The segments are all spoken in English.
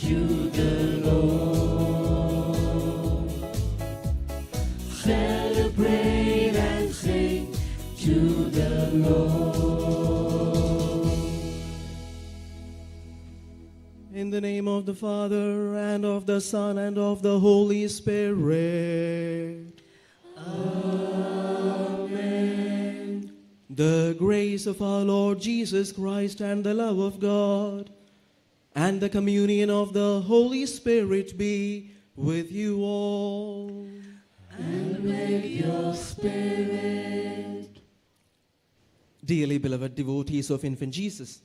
to the Lord. Celebrate and sing to the Lord. In the name of the Father, and of the Son, and of the Holy Spirit. Amen. The grace of our Lord Jesus Christ, and the love of God, and the communion of the Holy Spirit be with you all. And with your spirit. Dearly beloved devotees of Infant Jesus,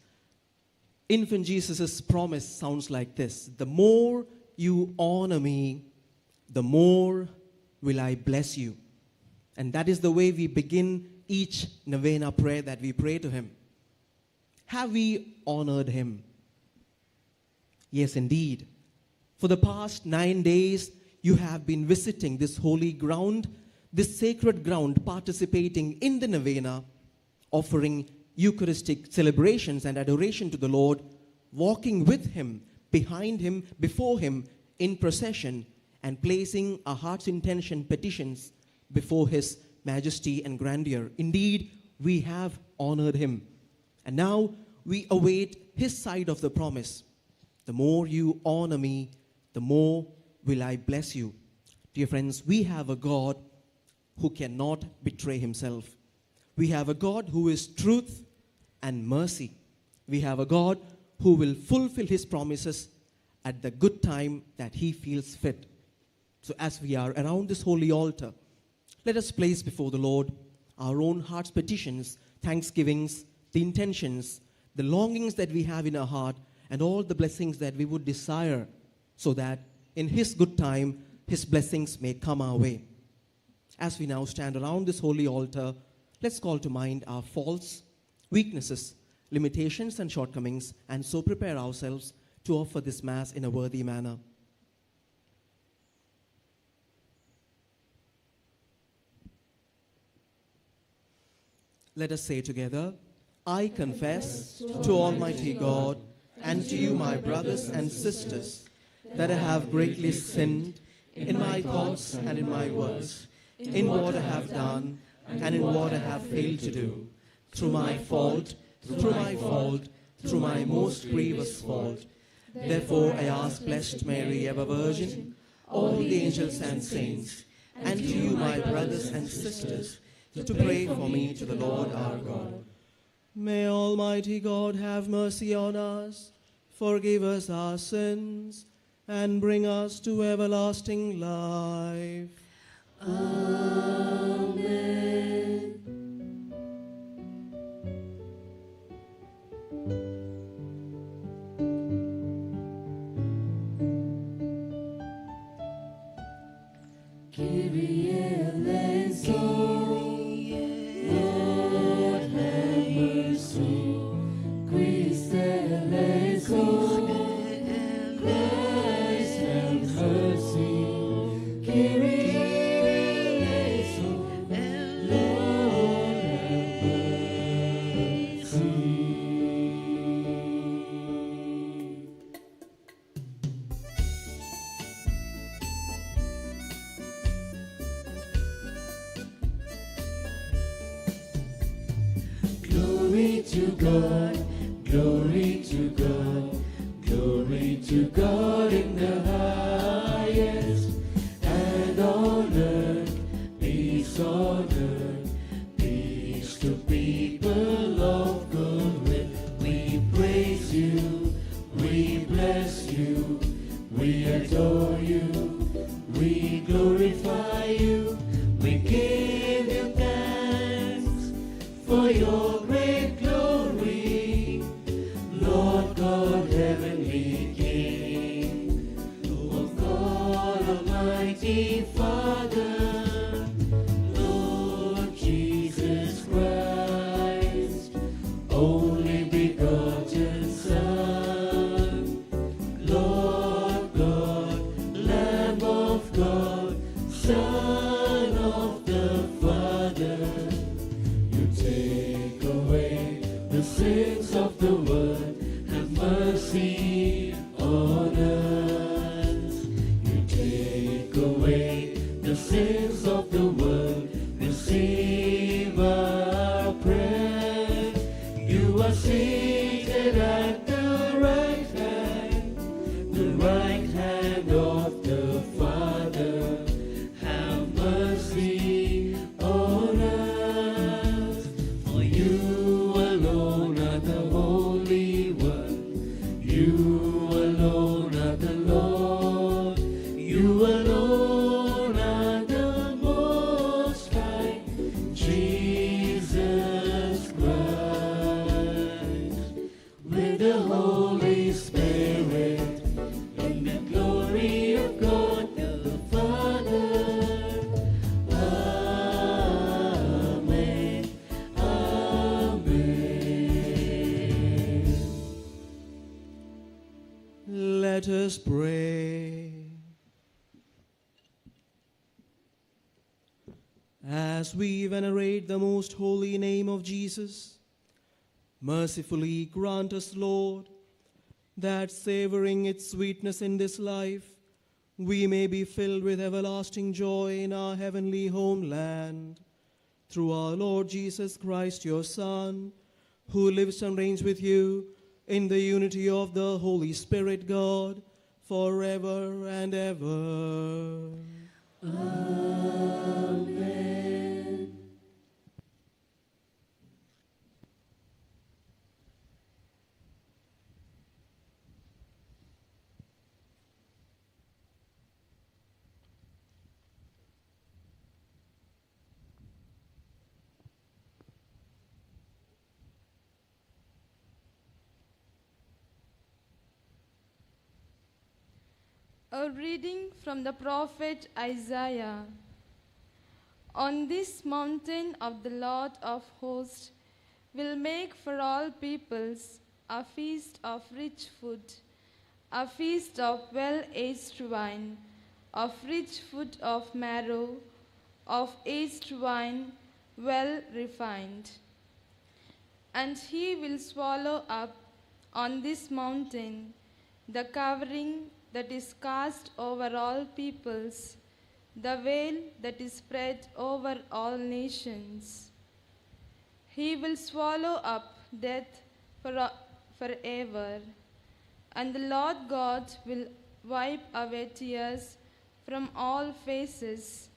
Infant Jesus' promise sounds like this: the more you honor me, the more will I bless you. And that is the way we begin each novena prayer that we pray to him. Have we honored him? Yes, indeed. For the past 9 days, you have been visiting this holy ground, this sacred ground, participating in the novena, offering Eucharistic celebrations and adoration to the Lord, walking with him, behind him, before him, in procession, and placing our heart's intention petitions before his majesty and grandeur. Indeed, we have honored him. And now we await his side of the promise. The more you honor me, the more will I bless you. Dear friends, we have a God who cannot betray himself. We have a God who is truth and mercy. We have a God who will fulfill his promises at the good time that he feels fit. So as we are around this holy altar, let us place before the Lord our own heart's petitions, thanksgivings, the intentions, the longings that we have in our heart, and all the blessings that we would desire, so that in his good time, his blessings may come our way. As we now stand around this holy altar, let's call to mind our faults, weaknesses, limitations, and shortcomings, and so prepare ourselves to offer this Mass in a worthy manner. Let us say together, I confess to Almighty God and to you, my brothers and sisters, that I have greatly sinned in my thoughts and in my words, in what I have done and in what I have failed to do, through my fault, through my most grievous fault. Therefore I ask Blessed Mary, ever Virgin, all the angels and saints, and to you, my brothers and sisters, to pray for me to the Lord our God. May Almighty God have mercy on us, forgive us our sins, and bring us to everlasting life. Amen. Kyrie eleison, Lord have mercy. Christ eleison, Christ have mercy. Kyrie eleison, Lord have mercy. Glory to God, glory to God, glory to God in the highest, and on earth, peace on earth, peace to people of good will. We praise you, we bless you, we adore you, we glorify you, we give you thanks for your great glory, Lord God, heavenly King, O God, Almighty Father, Lord Jesus Christ, only begotten Son, Lord God, Lamb of God, Son of the Father. You take away the sins of the world, have mercy on us. the right hand of the Father, have mercy on us. For you alone are the Holy One, you alone are the Lord, you alone are the Most High, Jesus Christ, with the Holy Spirit, in the glory of God the Father. Amen. Amen. Let us pray. As we venerate the most holy name of Jesus, mercifully grant us, Lord, that savoring its sweetness in this life, we may be filled with everlasting joy in our heavenly homeland. Through our Lord Jesus Christ, your Son, who lives and reigns with you in the unity of the Holy Spirit, God, forever and ever. Amen. A reading from the prophet Isaiah. On this mountain of the Lord of hosts will make for all peoples a feast of rich food, a feast of well-aged wine, of rich food of marrow, of aged wine well refined. And he will swallow up on this mountain the covering that is cast over all peoples, the veil that is spread over all nations. He will swallow up death forever, and the Lord God will wipe away tears from all faces,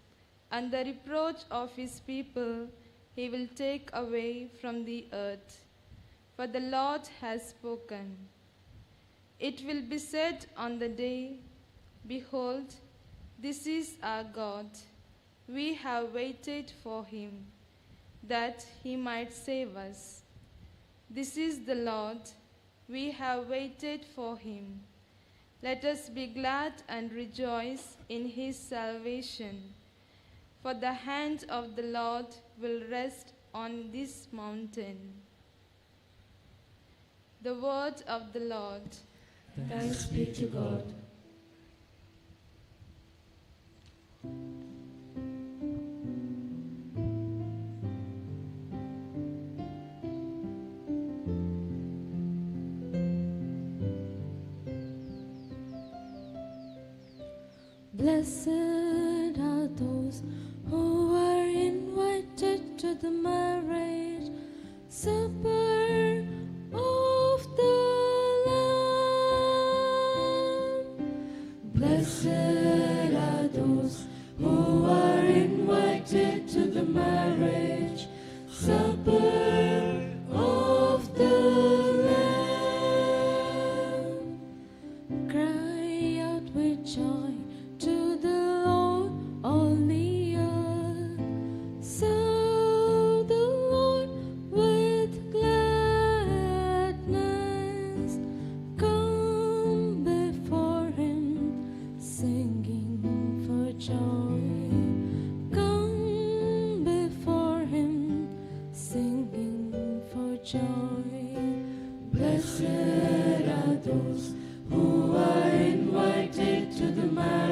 and the reproach of his people he will take away from the earth. For the Lord has spoken. It will be said on the day, behold, this is our God. We have waited for him, that he might save us. This is the Lord. We have waited for him. Let us be glad and rejoice in his salvation. For the hand of the Lord will rest on this mountain. The word of the Lord. Thanks be to God. Blessed are those who are invited to the marriage supper of the Lamb. Blessed are those who are invited to the marriage supper of the Lamb. Cry out with joy to the Lord, all the earth. Serve the Lord with gladness. Come before him, singing for joy. Come before him, singing for joy. Blessed are those who are invited to the marriage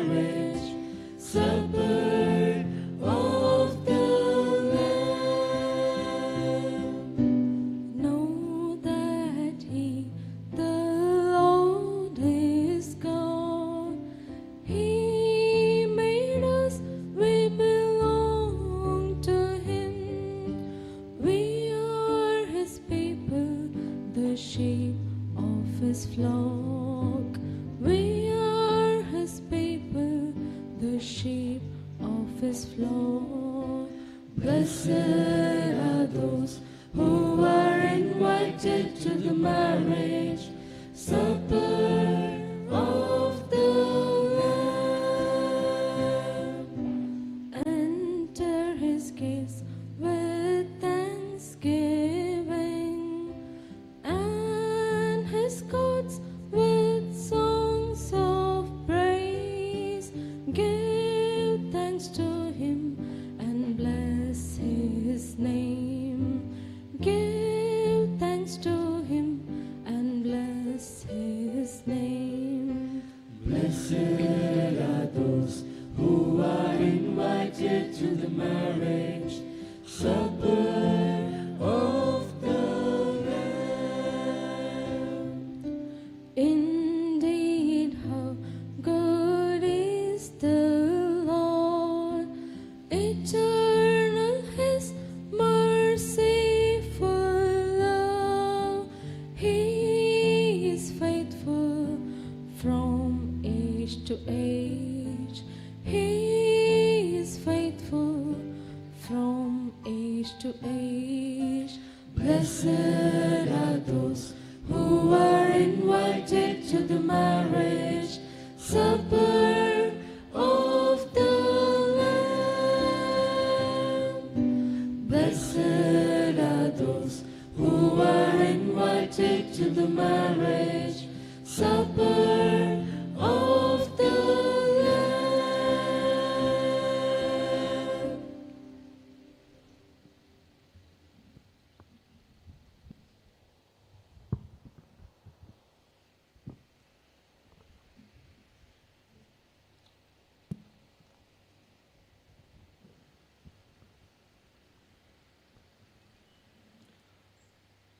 his floor. Blessed are those who are invited to the marriage supper of the Lamb. Enter his gates with thanksgiving, and his courts with songs of praise. Give thanks to him and bless his name. Give thanks to him and bless his name. Blessed are those who are invited to the marriage supper of the Lamb. Indeed, how good is the Lord, eternal his merciful love. He is faithful from age to age. He is faithful from age to age. Blessed are those who are invited to the marriage supper of the Lamb. Blessed are those who are invited to the marriage supper of the Lamb.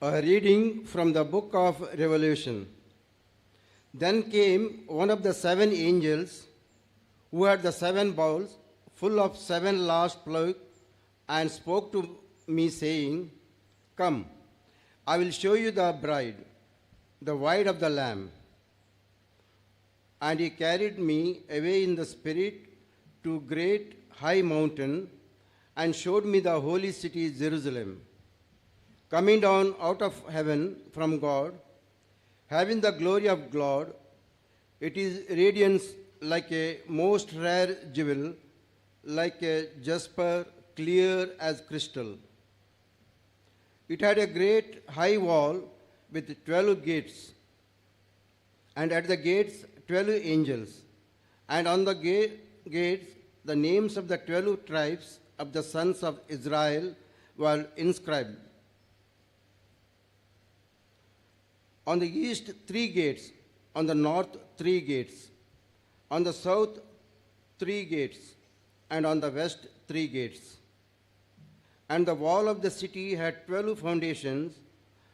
A reading from the book of Revelation. Then came one of the 7 angels who had the 7 bowls full of 7 last plagues and spoke to me, saying, Come, I will show you the bride, the bride of the Lamb. And he carried me away in the Spirit to a great high mountain and showed me the holy city Jerusalem, coming down out of heaven from God, having the glory of God. It is radiance like a most rare jewel, like a jasper, clear as crystal. It had a great high wall with 12 gates, and at the gates 12 angels, and on the gates the names of the 12 tribes of the sons of Israel were inscribed. On the east 3 gates, on the north 3 gates, on the south 3 gates, and on the west 3 gates. And the wall of the city had 12 foundations,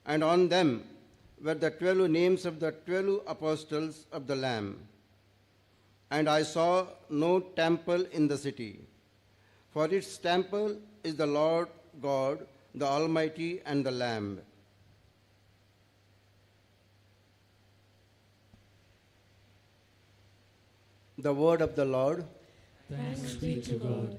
and on them were the 12 names of the 12 apostles of the Lamb. And I saw no temple in the city, for its temple is the Lord God, the Almighty, and the Lamb. The word of the Lord. Thanks be to God.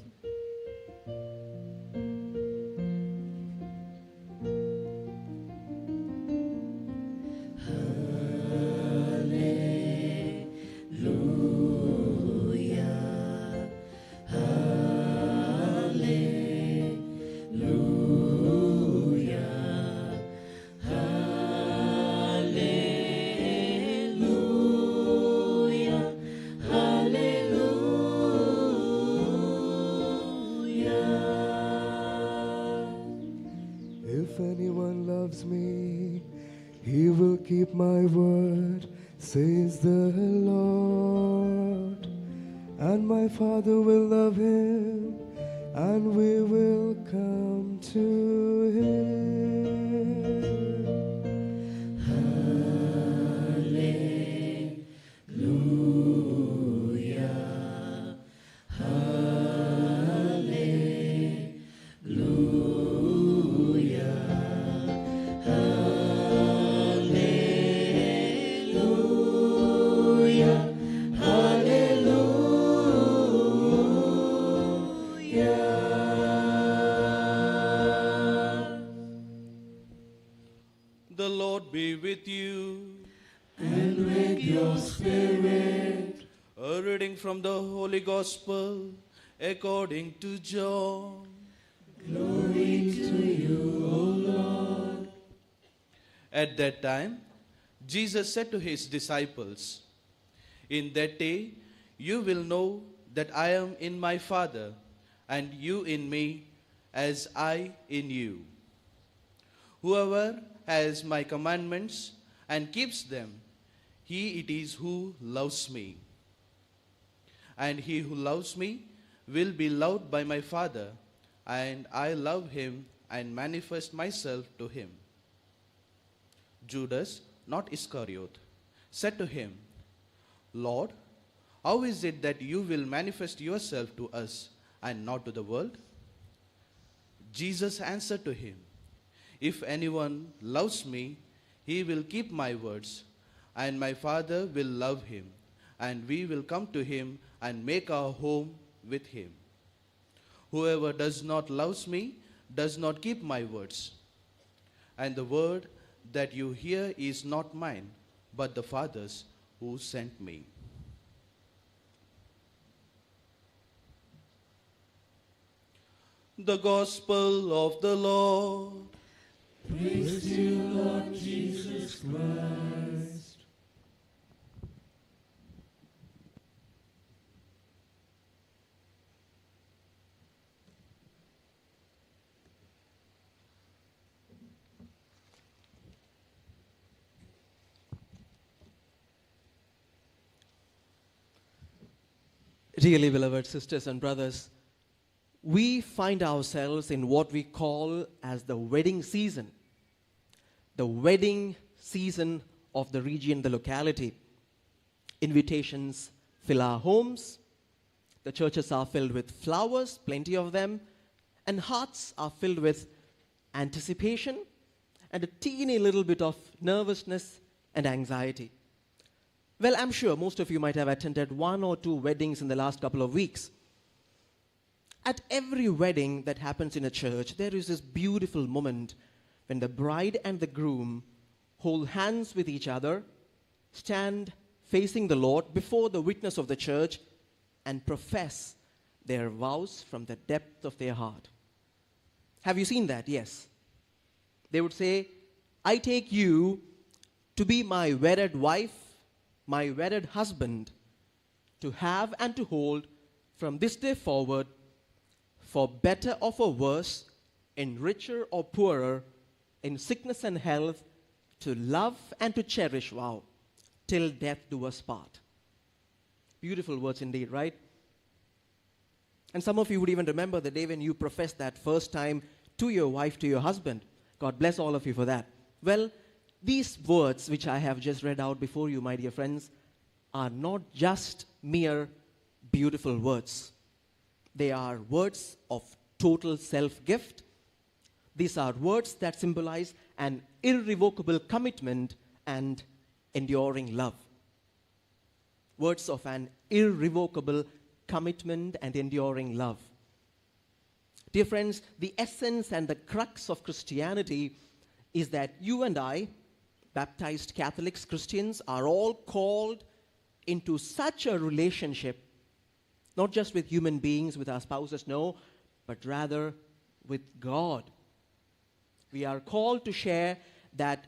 If anyone loves me, he will keep my word, says the Lord. And my Father will love him, and we will come to him. A reading from the Holy Gospel according to John. Glory to you, O Lord. At that time, Jesus said to his disciples, "In that day you will know that I am in my Father, and you in me, as I in you. Whoever has my commandments and keeps them, he it is who loves me. And he who loves me will be loved by my Father, and I love him and manifest myself to him." Judas, not Iscariot, said to him, "Lord, how is it that you will manifest yourself to us and not to the world?" Jesus answered to him, "If anyone loves me, he will keep my words, and my Father will love him, and we will come to him and make our home with him. Whoever does not love me does not keep my words. And the word that you hear is not mine, but the Father's who sent me." The Gospel of the Lord. Praise to you, Lord Jesus Christ. Dearly beloved sisters and brothers, we find ourselves in what we call as the wedding season. The wedding season of the region, the locality. Invitations fill our homes. The churches are filled with flowers, plenty of them, and hearts are filled with anticipation and a teeny little bit of nervousness and anxiety. Well, I'm sure most of you might have attended one or two weddings in the last couple of weeks. At every wedding that happens in a church, there is this beautiful moment when the bride and the groom hold hands with each other, stand facing the Lord before the witness of the church, and profess their vows from the depth of their heart. Have you seen that? Yes. They would say, "I take you to be my wedded wife, my wedded husband, to have and to hold from this day forward, for better or for worse, in richer or poorer, in sickness and health, to love and to cherish, vow, till death do us part." Beautiful words indeed, right? And some of you would even remember the day when you professed that first time to your wife, to your husband. God bless all of you for that. Well, these words which I have just read out before you, my dear friends, are not just mere beautiful words. They are words of total self-gift. These are words that symbolize an irrevocable commitment and enduring love. Words of an irrevocable commitment and enduring love. Dear friends, the essence and the crux of Christianity is that you and I, baptized Catholics, Christians, are all called into such a relationship, not just with human beings, with our spouses, no, but rather with God. We are called to share that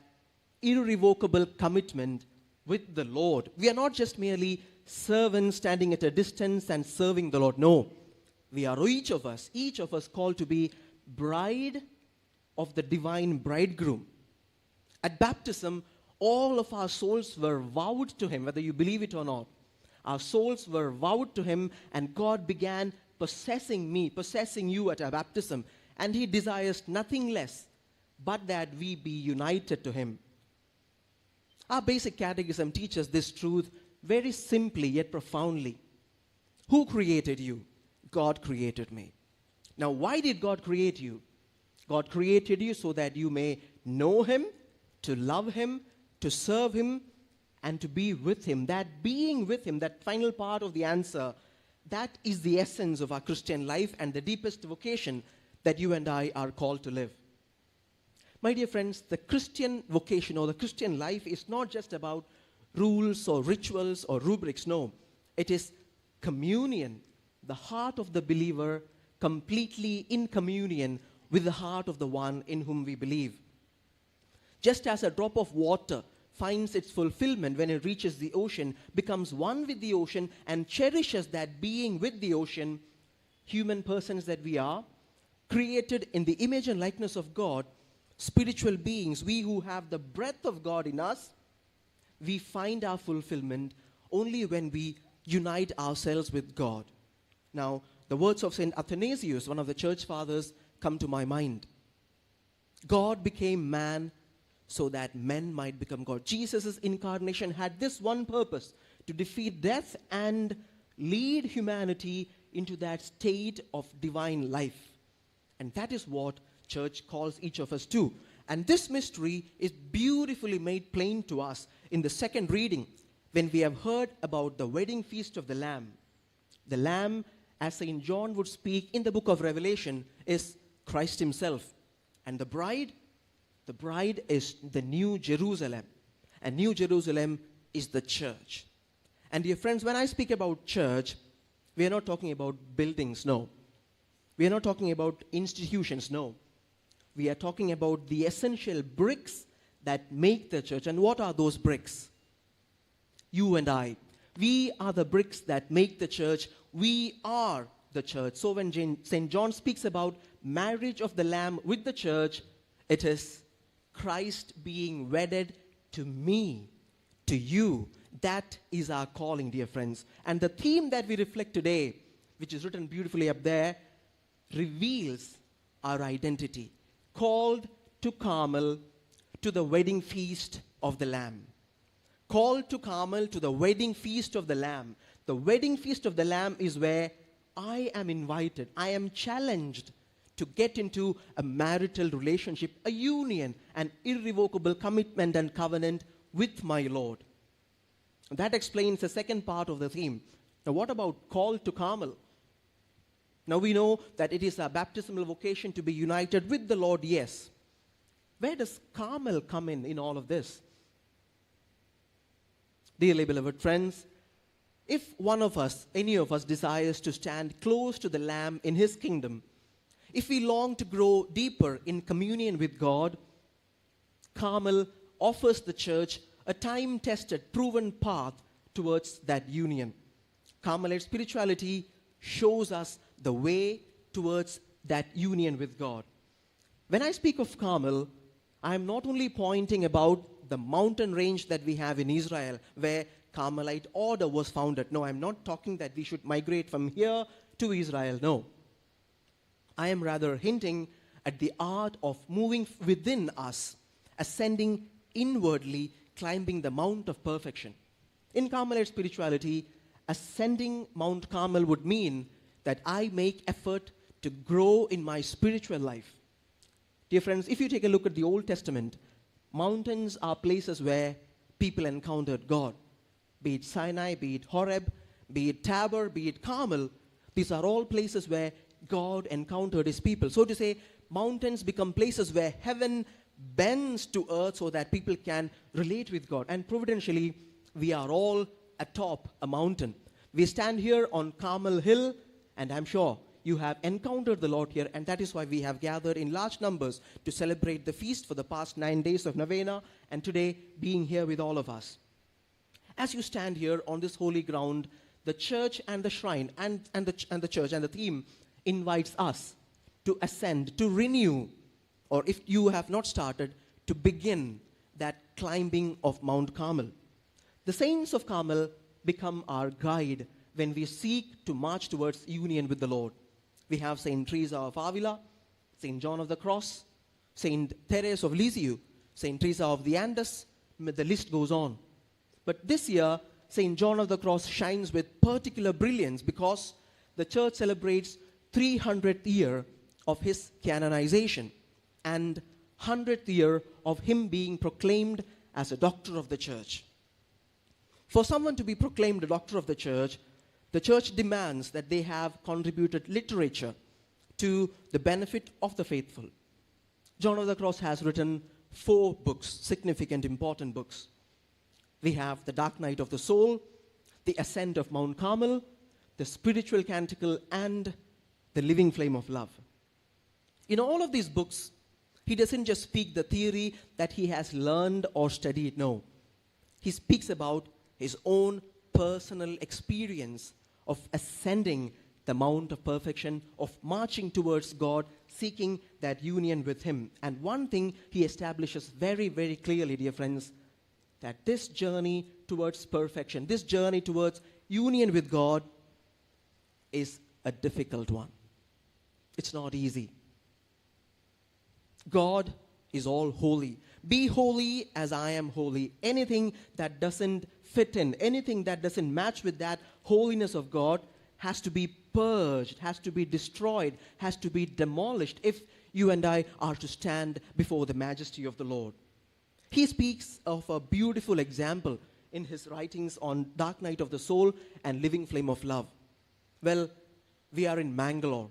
irrevocable commitment with the Lord. We are not just merely servants standing at a distance and serving the Lord. No, we are each of us called to be bride of the divine bridegroom. At baptism, all of our souls were vowed to him, whether you believe it or not. Our souls were vowed to him, and God began possessing me, possessing you at our baptism. And he desires nothing less but that we be united to him. Our basic catechism teaches this truth very simply yet profoundly. Who created you? God created me. Now, why did God create you? God created you so that you may know him, to love him, to serve him, and to be with him. That being with him, that final part of the answer, that is the essence of our Christian life and the deepest vocation that you and I are called to live. My dear friends, the Christian vocation or the Christian life is not just about rules or rituals or rubrics. No, it is communion, the heart of the believer completely in communion with the heart of the one in whom we believe. Just as a drop of water finds its fulfillment when it reaches the ocean, becomes one with the ocean, and cherishes that being with the ocean, human persons that we are, created in the image and likeness of God, spiritual beings, we who have the breath of God in us, we find our fulfillment only when we unite ourselves with God. Now, the words of St. Athanasius, one of the church fathers, come to my mind. God became man so that men might become God. Jesus' incarnation had this one purpose, to defeat death and lead humanity into that state of divine life. And that is what church calls each of us to. And this mystery is beautifully made plain to us in the second reading, when we have heard about the wedding feast of the Lamb. The Lamb, as St. John would speak in the book of Revelation, is Christ himself. And the bride is the New Jerusalem. And New Jerusalem is the church. And dear friends, when I speak about church, we are not talking about buildings, no. We are not talking about institutions, no. We are talking about the essential bricks that make the church. And what are those bricks? You and I. We are the bricks that make the church. We are the church. So when St. John speaks about marriage of the Lamb with the church, it is Christ being wedded to me, to you. That is our calling, dear friends. And the theme that we reflect today, which is written beautifully up there, reveals our identity. Called to Carmel, to the wedding feast of the Lamb. Called to Carmel, to the wedding feast of the Lamb. The wedding feast of the Lamb is where I am invited, I am challenged to get into a marital relationship, a union, an irrevocable commitment and covenant with my Lord. That explains the second part of the theme. Now, what about call to Carmel? Now, we know that it is a baptismal vocation to be united with the Lord, yes. Where does Carmel come in all of this? Dearly beloved friends, if one of us, any of us, desires to stand close to the Lamb in his kingdom, if we long to grow deeper in communion with God, Carmel offers the church a time-tested, proven path towards that union. Carmelite spirituality shows us the way towards that union with God. When I speak of Carmel, I am not only pointing about the mountain range that we have in Israel, where Carmelite order was founded. No, I'm not talking that we should migrate from here to Israel. No. I am rather hinting at the art of moving within us, ascending inwardly, climbing the mount of perfection. In Carmelite spirituality, ascending Mount Carmel would mean that I make effort to grow in my spiritual life. Dear friends, if you take a look at the Old Testament, mountains are places where people encountered God. Be it Sinai, be it Horeb, be it Tabor, be it Carmel, these are all places where God encountered his people. So to say, mountains become places where heaven bends to earth so that people can relate with God. And providentially, we are all atop a mountain. We stand here on Carmel Hill, and I'm sure you have encountered the Lord here, and that is why we have gathered in large numbers to celebrate the feast for the past 9 days of novena, and today being here with all of us. As you stand here on this holy ground, the church and the shrine and the church and the theme invites us to ascend, to renew, or if you have not started, to begin that climbing of Mount Carmel. The saints of Carmel become our guide when we seek to march towards union with the Lord. We have Saint Teresa of Avila, Saint John of the Cross, Saint Therese of Lisieux, Saint Teresa of the Andes, the list goes on. But this year, Saint John of the Cross shines with particular brilliance because the church celebrates 300th year of his canonization and 100th year of him being proclaimed as a doctor of the church. For someone to be proclaimed a doctor of the church demands that they have contributed literature to the benefit of the faithful. John of the Cross has written 4 books, significant, important books. We have The Dark Night of the Soul, The Ascent of Mount Carmel, the spiritual canticle, and the living flame of love. In all of these books, he doesn't just speak the theory that he has learned or studied. No. He speaks about his own personal experience of ascending the mount of perfection, of marching towards God, seeking that union with him. And one thing he establishes very, very clearly, dear friends, that this journey towards perfection, this journey towards union with God is a difficult one. It's not easy. God is all holy. Be holy as I am holy. Anything that doesn't fit in, anything that doesn't match with that holiness of God has to be purged, has to be destroyed, has to be demolished if you and I are to stand before the majesty of the Lord. He speaks of a beautiful example in his writings on Dark Night of the Soul and Living Flame of Love. Well, we are in Mangalore.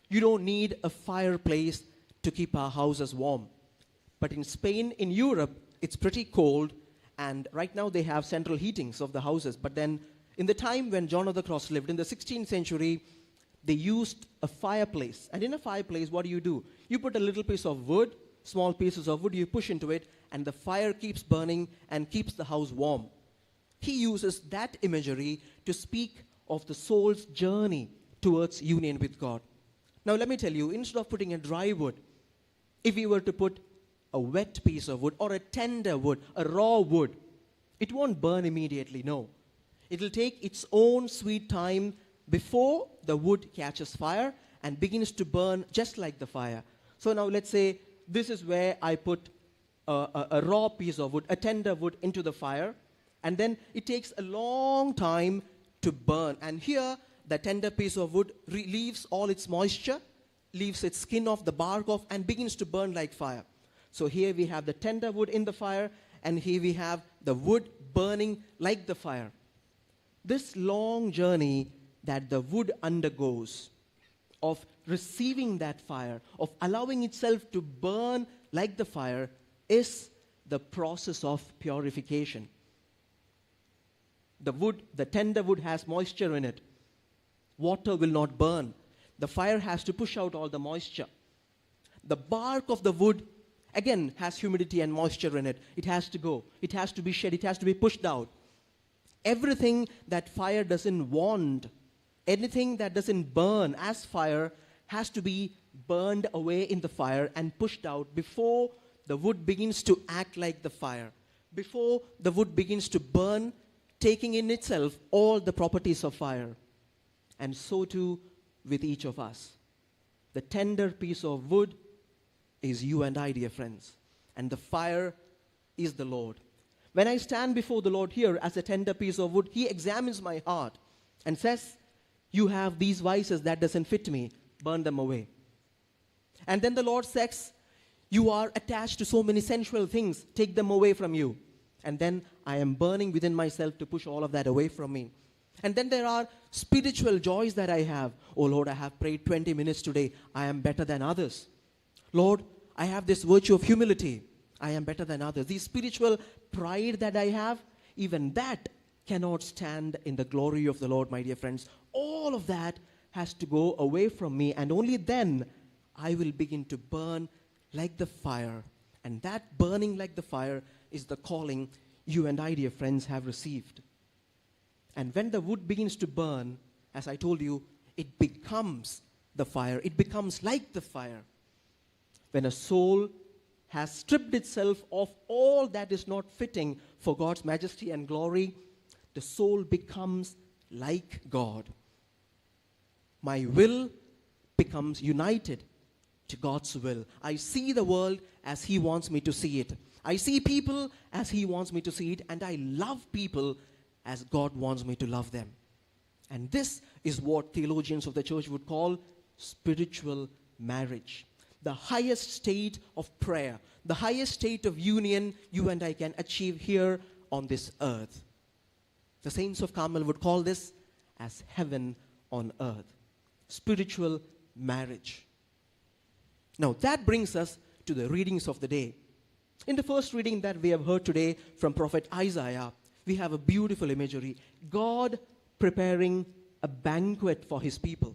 You don't need a fireplace to keep our houses warm. But in Spain, in Europe, it's pretty cold, and right now they have central heatings of the houses. But then, in the time when John of the Cross lived, in the 16th century, they used a fireplace. And in a fireplace, what do? You put a little piece of wood, small pieces of wood, you push into it, and the fire keeps burning and keeps the house warm. He uses that imagery to speak of the soul's journey towards union with God. Now, let me tell you, instead of putting a dry wood, if we were to put a wet piece of wood or a tender wood, a raw wood, it won't burn immediately, no. It'll take its own sweet time before the wood catches fire and begins to burn just like the fire. So now let's say this is where I put a raw piece of wood, a tender wood into the fire, and then it takes a long time to burn. And here, the tender piece of wood leaves all its moisture, leaves its skin off, the bark off, and begins to burn like fire. So here we have the tender wood in the fire, and here we have the wood burning like the fire. This long journey that the wood undergoes of receiving that fire, of allowing itself to burn like the fire, is the process of purification. The wood, the tender wood, has moisture in it. Water will not burn. The fire has to push out all the moisture. The bark of the wood, again, has humidity and moisture in it. It has to go. It has to be shed. It has to be pushed out. Everything that fire doesn't want, anything that doesn't burn as fire, has to be burned away in the fire and pushed out before the wood begins to act like the fire. Before the wood begins to burn, taking in itself all the properties of fire. And so too with each of us. The tender piece of wood is you and I, dear friends. And the fire is the Lord. When I stand before the Lord here as a tender piece of wood, he examines my heart and says, you have these vices that doesn't fit me, burn them away. And then the Lord says, you are attached to so many sensual things, take them away from you. And then I am burning within myself to push all of that away from me. And then there are spiritual joys that I have. Oh Lord, I have prayed 20 minutes today. I am better than others. Lord, I have this virtue of humility. I am better than others. The spiritual pride that I have, even that cannot stand in the glory of the Lord, my dear friends. All of that has to go away from me, and only then I will begin to burn like the fire. And that burning like the fire is the calling you and I, dear friends, have received. And when the wood begins to burn, as I told you, it becomes the fire. It becomes like the fire. When a soul has stripped itself of all that is not fitting for God's majesty and glory, the soul becomes like God. My will becomes united to God's will. I see the world as He wants me to see it. I see people as He wants me to see it, and I love people as God wants me to love them. And this is what theologians of the church would call spiritual marriage. The highest state of prayer, the highest state of union you and I can achieve here on this earth. The saints of Carmel would call this as heaven on earth. Spiritual marriage. Now that brings us to the readings of the day. In the first reading that we have heard today from Prophet Isaiah, we have a beautiful imagery. God preparing a banquet for his people,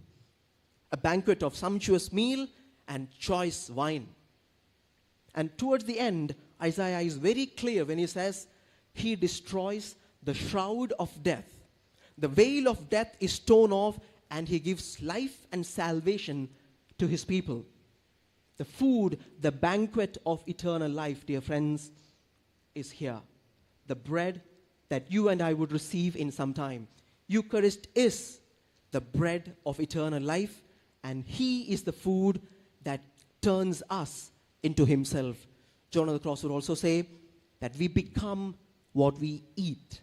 a banquet of sumptuous meal and choice wine. And towards the end, Isaiah is very clear when he says, he destroys the shroud of death. The veil of death is torn off, and he gives life and salvation to his people. The food, the banquet of eternal life, dear friends, is here. The bread that you and I would receive in some time. Eucharist is the bread of eternal life, and he is the food that turns us into himself. John of the Cross would also say that we become what we eat.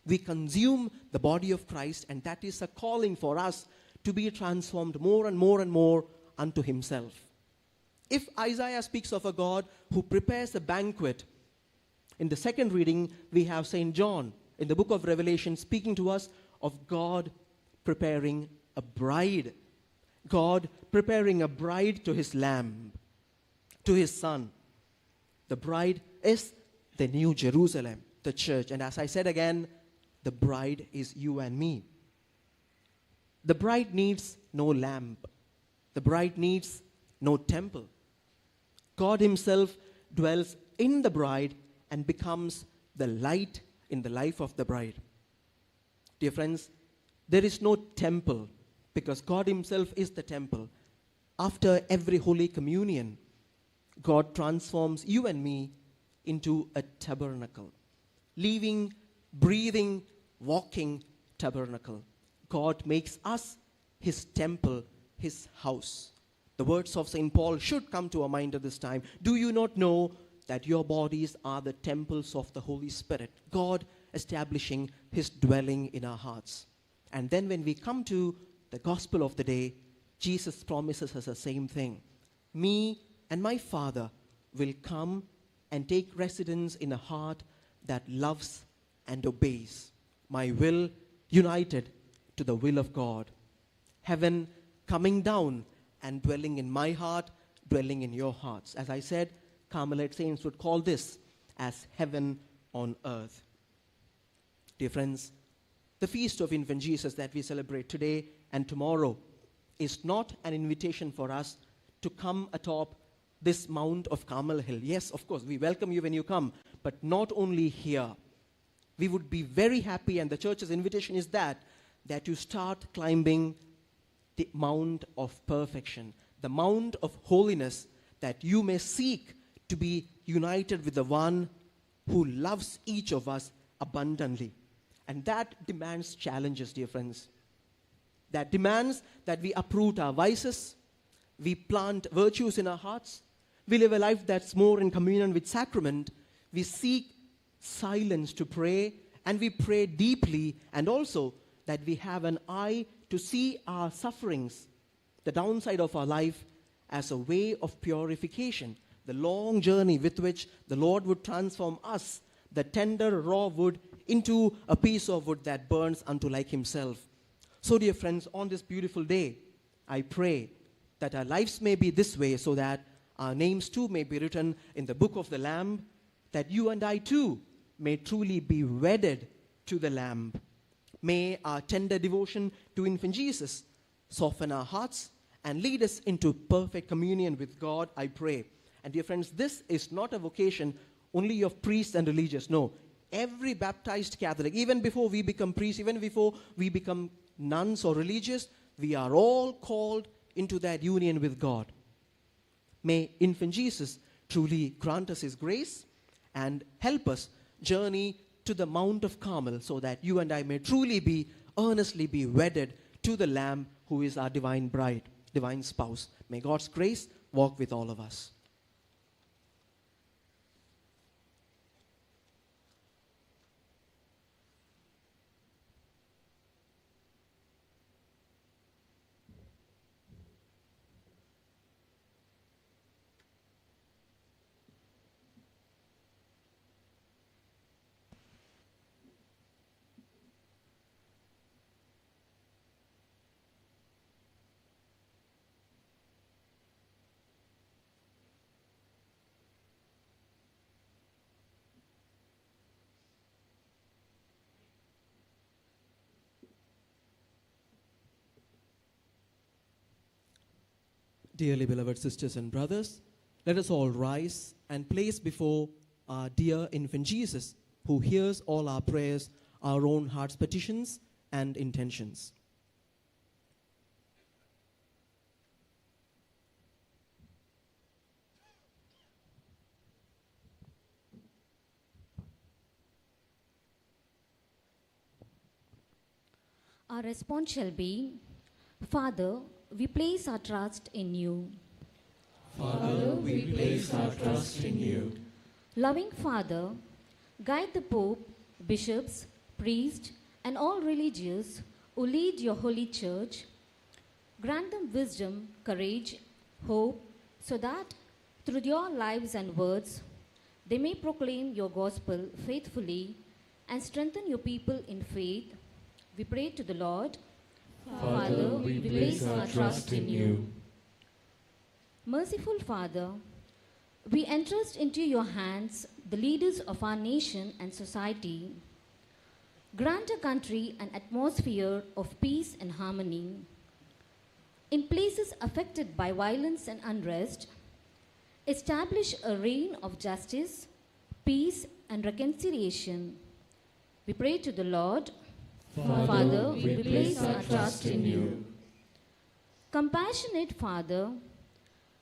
We consume the body of Christ, and that is a calling for us to be transformed more and more and more unto himself. If Isaiah speaks of a God who prepares a banquet, in the second reading we have St. John in the book of Revelation speaking to us of God preparing a bride. God preparing a bride to his lamb, to his son. The bride is the New Jerusalem, the church. And as I said again, the bride is you and me. The bride needs no lamp. The bride needs no temple. God himself dwells in the bride and becomes the light in the life of the bride. Dear friends, there is no temple because God himself is the temple. After every Holy Communion, God transforms you and me into a tabernacle. Living, breathing, walking tabernacle. God makes us his temple, his house. The words of St. Paul should come to our mind at this time. Do you not know that your bodies are the temples of the Holy Spirit? God establishing his dwelling in our hearts. And then when we come to the gospel of the day, Jesus promises us the same thing. Me and my Father will come and take residence in a heart that loves and obeys. My will united to the will of God. Heaven coming down and dwelling in my heart, dwelling in your hearts. As I said, Carmelite saints would call this as heaven on earth. Dear friends, the feast of infant Jesus that we celebrate today and tomorrow is not an invitation for us to come atop this mount of Carmel Hill. Yes, of course, we welcome you when you come, but not only here. We would be very happy, and the church's invitation is that you start climbing the mount of perfection, the mount of holiness, that you may seek to be united with the one who loves each of us abundantly. And that demands challenges, dear friends. That demands that we uproot our vices, we plant virtues in our hearts, we live a life that's more in communion with sacrament, we seek silence to pray, and we pray deeply, and also that we have an eye to see our sufferings, the downside of our life, as a way of purification, the long journey with which the Lord would transform us, the tender raw wood, into a piece of wood that burns unto like himself. So, dear friends, on this beautiful day, I pray that our lives may be this way, so that our names too may be written in the book of the Lamb, that you and I too may truly be wedded to the Lamb. May our tender devotion to infant Jesus soften our hearts and lead us into perfect communion with God, I pray. And dear friends, this is not a vocation only of priests and religious. No, every baptized Catholic, even before we become priests, even before we become nuns or religious, we are all called into that union with God. May infant Jesus truly grant us his grace and help us journey to the Mount of Carmel, so that you and I may truly be, earnestly be wedded to the Lamb who is our divine bride, divine spouse. May God's grace walk with all of us. Dearly beloved sisters and brothers, let us all rise and place before our dear infant Jesus, who hears all our prayers, our own heart's petitions and intentions. Our response shall be, Father, we place our trust in you. Father, we place our trust in you. Loving Father, guide the Pope, bishops, priests, and all religious who lead your holy church. Grant them wisdom, courage, hope, so that through your lives and words, they may proclaim your gospel faithfully and strengthen your people in faith. We pray to the Lord. Father, we place our trust in you. Merciful Father, we entrust into your hands the leaders of our nation and society. Grant a country an atmosphere of peace and harmony. In places affected by violence and unrest, establish a reign of justice, peace, and reconciliation. We pray to the Lord. Father, we place our trust in you. Compassionate Father,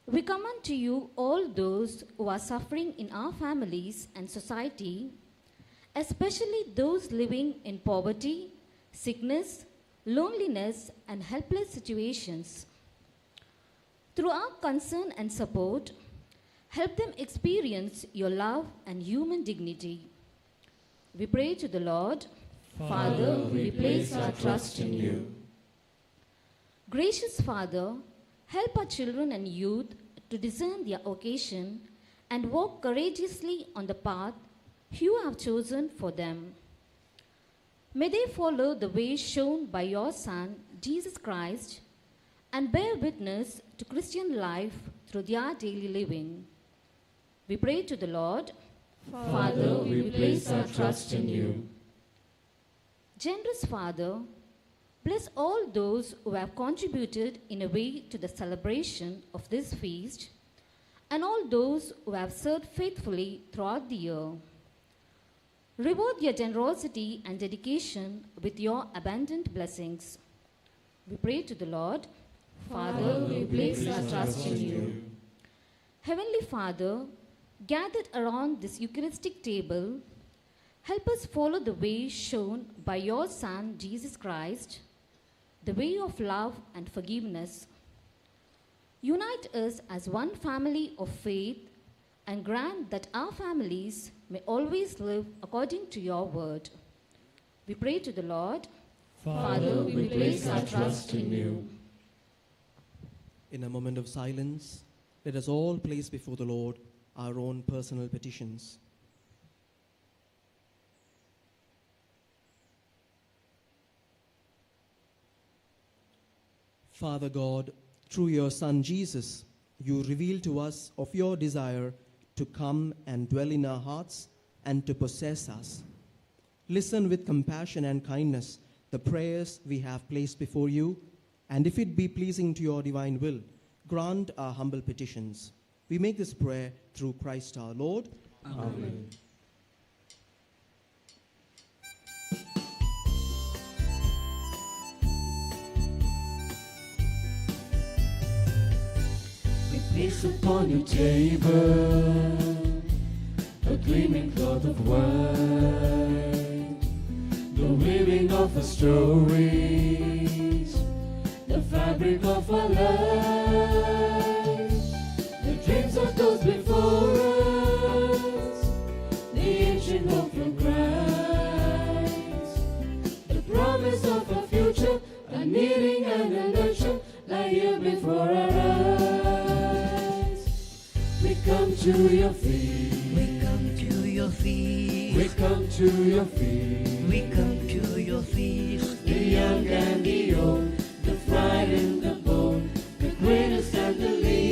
we commend to you all those who are suffering in our families and society, especially those living in poverty, sickness, loneliness, and helpless situations. Through our concern and support, help them experience your love and human dignity. We pray to the Lord. Father, we place our trust in you. Gracious Father, help our children and youth to discern their occasion and walk courageously on the path you have chosen for them. May they follow the way shown by your Son, Jesus Christ, and bear witness to Christian life through their daily living. We pray to the Lord. Father, we place our trust in you. Generous Father, bless all those who have contributed in a way to the celebration of this feast, and all those who have served faithfully throughout the year. Reward their generosity and dedication with your abundant blessings. We pray to the Lord. Father, we place our trust in you. Heavenly Father, gathered around this Eucharistic table, help us follow the way shown by your Son, Jesus Christ, the way of love and forgiveness. Unite us as one family of faith and grant that our families may always live according to your word. We pray to the Lord. Father, we place our trust in you. In a moment of silence, let us all place before the Lord our own personal petitions. Father God, through your Son Jesus, you reveal to us of your desire to come and dwell in our hearts and to possess us. Listen with compassion and kindness the prayers we have placed before you, and if it be pleasing to your divine will, grant our humble petitions. We make this prayer through Christ our Lord. Amen. Place upon your table a gleaming cloth of wine, the weaving of our stories, the fabric of our lives, the dreams of those before us, the ancient hope from Christ, the promise of our future, a needing and a nurture lie here before our eyes. We come to your feet. We come to your feet. We come to your feet. We come to your feet. The young and the old, the fried and the bold, the greatest and the least.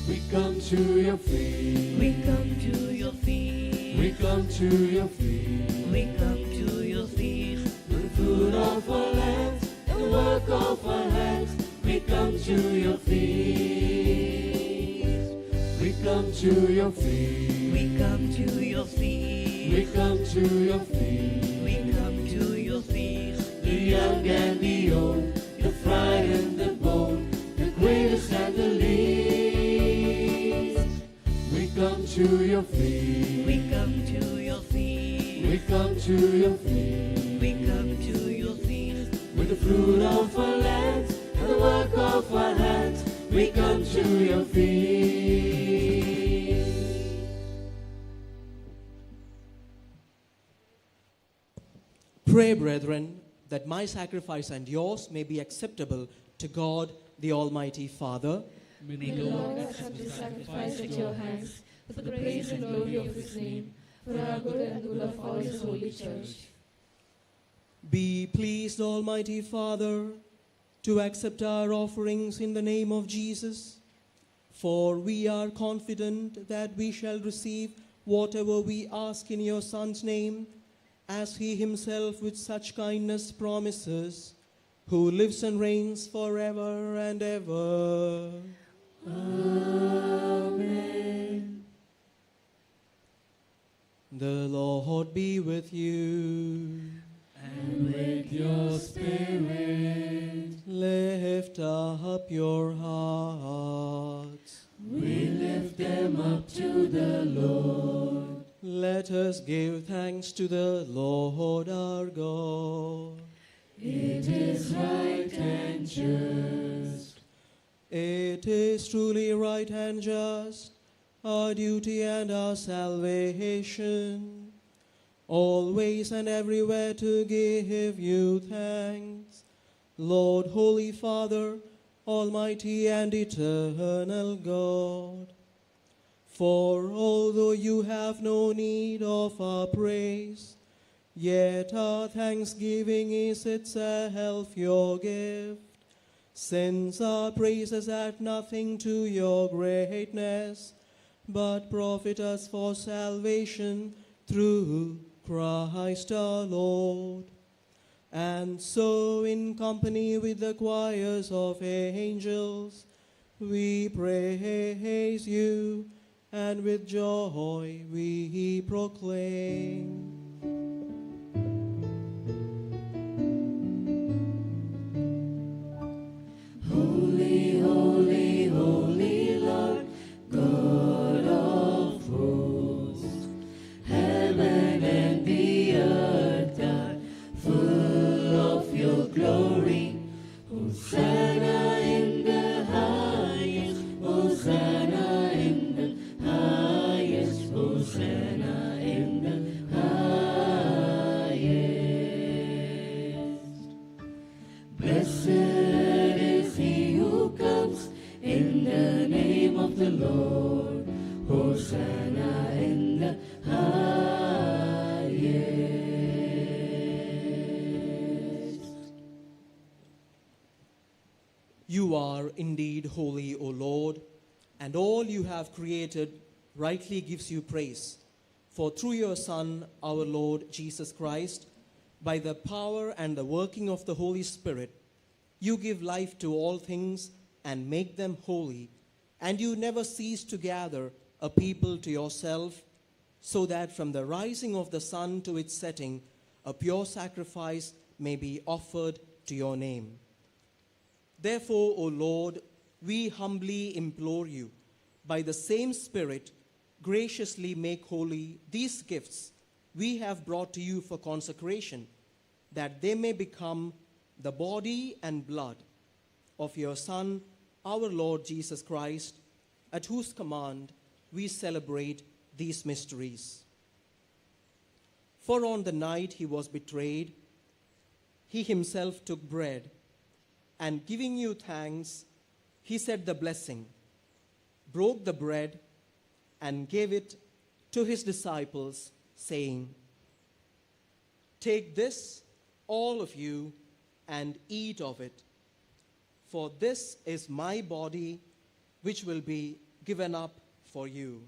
We come to your feet. We come to your feet. We come to your feet. We come to your feet. The food of our lands, the work of our hands. We come to your feet. We come to your feet. We come to your feet. We come to your feet. We come to your feet. The young and the old, the fried and the bold, the greatest and the least. We come to your feet. We come to your feet. We come to your feet. We come to your feet. With the fruit of our lands and the work of our hands, we come to your feet. Pray, brethren, that my sacrifice and yours may be acceptable to God, the Almighty Father. May the Lord accept the sacrifice at your hands for the praise and glory of his name, for our good and good of all his holy church. Be pleased, Almighty Father, to accept our offerings in the name of Jesus, for we are confident that we shall receive whatever we ask in your Son's name, as he himself with such kindness promises, who lives and reigns forever and ever. Amen. The Lord be with you. And with your spirit, Lift up your hearts. we lift them up to the Lord. Let us give thanks to the Lord our God. It is right and just. It is truly right and just, our duty and our salvation, always and everywhere to give you thanks, Lord, Holy Father, Almighty and eternal God. For although you have no need of our praise, yet our thanksgiving is itself your gift, since our praises add nothing to your greatness, but profit us for salvation through Christ our Lord. And so, in company with the choirs of angels, we praise you, and with joy we proclaim. Holy, holy, holy Lord, God of hosts, heaven and the earth are full of your glory. Hosanna in the highest, Hosanna in the highest, Hosanna in the highest. Blessed is he who comes in the name of the Lord. Hosanna in the highest. You are indeed holy, O Lord, and all you have created rightly gives you praise. For through your Son, our Lord Jesus Christ, by the power and the working of the Holy Spirit, you give life to all things and make them holy, and you never cease to gather a people to yourself, so that from the rising of the sun to its setting, a pure sacrifice may be offered to your name. Therefore, O Lord, we humbly implore you, by the same Spirit, graciously make holy these gifts we have brought to you for consecration, that they may become the body and blood of your Son, our Lord Jesus Christ, at whose command we celebrate these mysteries. For on the night he was betrayed, he himself took bread, and giving you thanks, he said the blessing, broke the bread, and gave it to his disciples, saying, "Take this, all of you, and eat of it, for this is my body, which will be given up for you."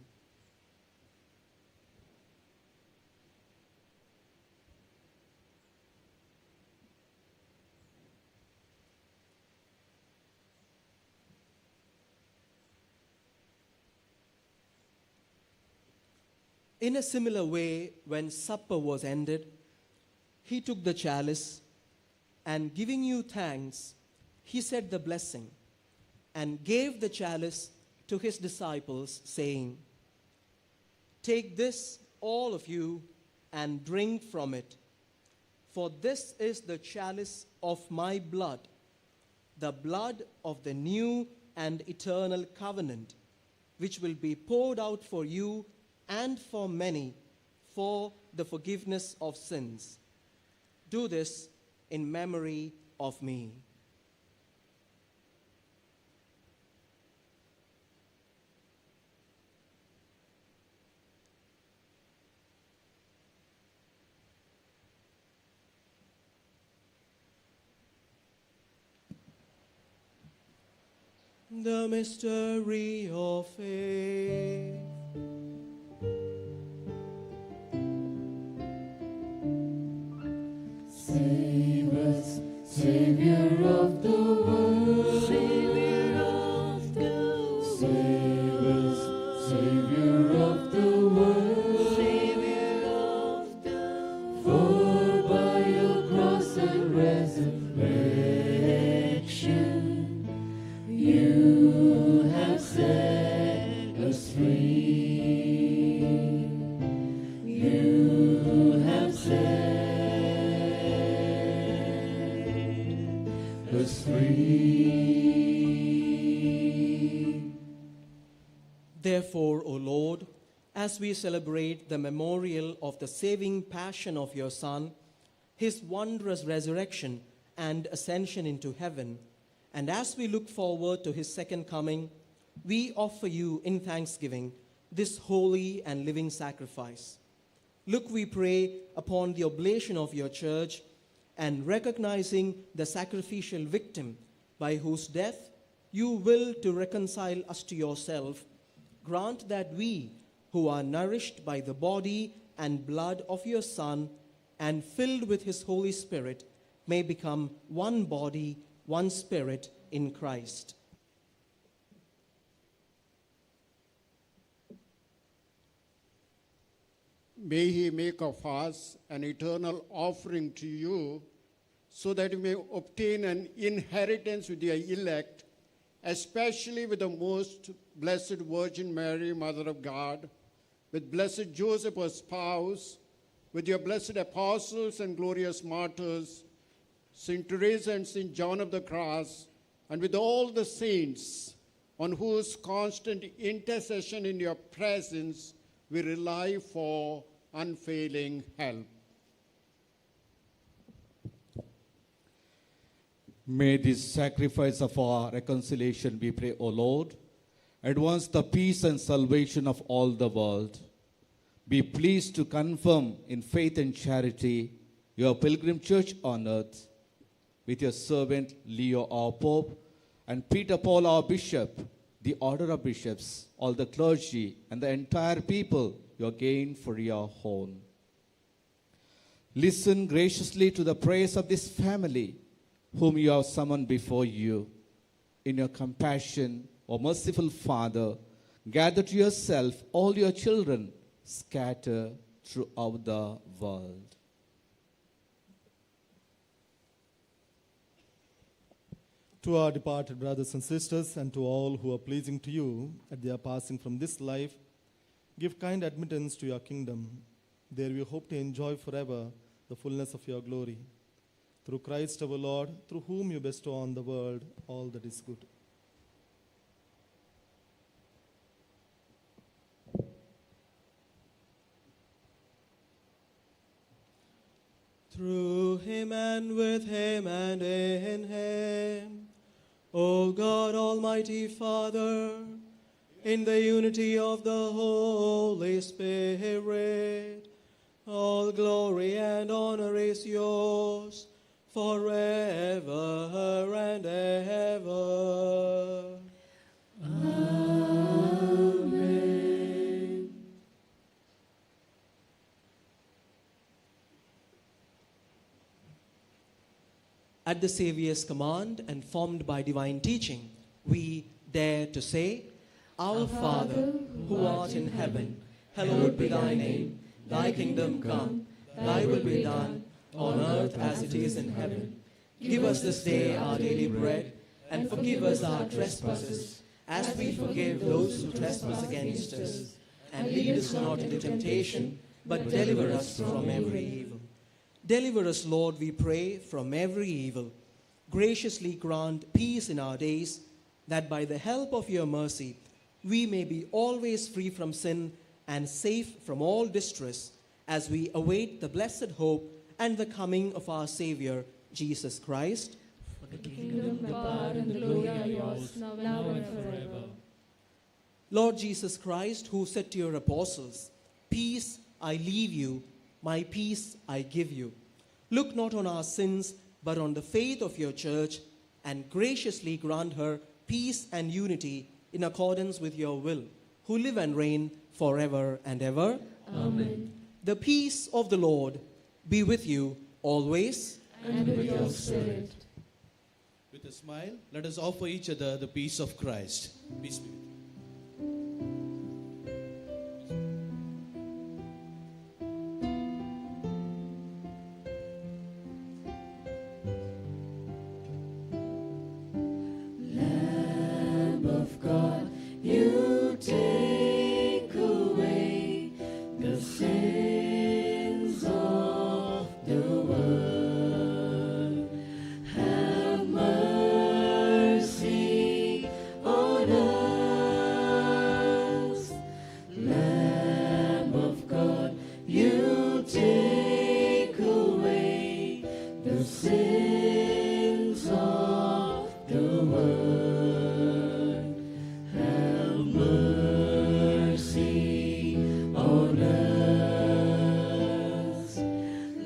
In a similar way, when supper was ended, he took the chalice, and giving you thanks, he said the blessing, and gave the chalice to his disciples, saying, "Take this, all of you, and drink from it. For this is the chalice of my blood, the blood of the new and eternal covenant, which will be poured out for you and for many for the forgiveness of sins. Do this in memory of me." The mystery of faith. Save us, Savior of the world. Savior of the Save us, Savior of the world. Savior of the For by your cross and resurrection, you have set us free. You have set us free. Therefore, O Lord, as we celebrate the memorial of the saving passion of your Son, his wondrous resurrection and ascension into heaven, and as we look forward to his second coming, we offer you in thanksgiving this holy and living sacrifice. Look, we pray, upon the oblation of your church, and recognizing the sacrificial victim by whose death you will to reconcile us to yourself, grant that we, who are nourished by the body and blood of your Son and filled with his Holy Spirit, may become one body, one spirit in Christ. May he make of us an eternal offering to you, so that we may obtain an inheritance with your elect, especially with the most blessed Virgin Mary, Mother of God, with blessed Joseph, her spouse, with your blessed apostles and glorious martyrs, Saint Teresa and Saint John of the Cross, and with all the saints, on whose constant intercession in your presence we rely for unfailing help. May this sacrifice of our reconciliation, we pray, O Lord, advance the peace and salvation of all the world. Be pleased to confirm in faith and charity your pilgrim church on earth, with your servant Leo our Pope, and Peter Paul our Bishop, the order of bishops, all the clergy, and the entire people you gain for your own. Listen graciously to the prayers of this family, whom you have summoned before you. In your compassion, O merciful Father, gather to yourself all your children scattered throughout the world. To our departed brothers and sisters, and to all who are pleasing to you at their passing from this life, give kind admittance to your kingdom. There we hope to enjoy forever the fullness of your glory. Through Christ our Lord, through whom you bestow on the world all that is good. Through him and with him and in him, O God, Almighty Father, in the unity of the Holy Spirit, all glory and honor is yours forever and ever. Amen. At the Saviour's command and formed by divine teaching, we dare to say, Our Father, who art in heaven, hallowed be thy name. Thy kingdom come, thy will be done, on earth as it is in heaven. Give us this day our daily bread, and forgive us our trespasses, as we forgive those who trespass against us. And lead us not into temptation, but deliver us from every evil. Deliver us, Lord, we pray, from every evil. Graciously grant peace in our days, that by the help of your mercy, we may be always free from sin and safe from all distress, as we await the blessed hope and the coming of our Savior, Jesus Christ. For the kingdom, the power, and the glory are yours, now and forever. Lord Jesus Christ, who said to your apostles, "Peace I leave you, my peace I give you," look not on our sins, but on the faith of your church, and graciously grant her peace and unity in accordance with your will, who live and reign forever and ever. Amen. The peace of the Lord be with you always. And with your spirit. With a smile, let us offer each other the peace of Christ. Peace be with you. Lamb of God, you take away the sins of the world. Have mercy on us. Lamb of God, you take away the sins of the world. Have mercy on us.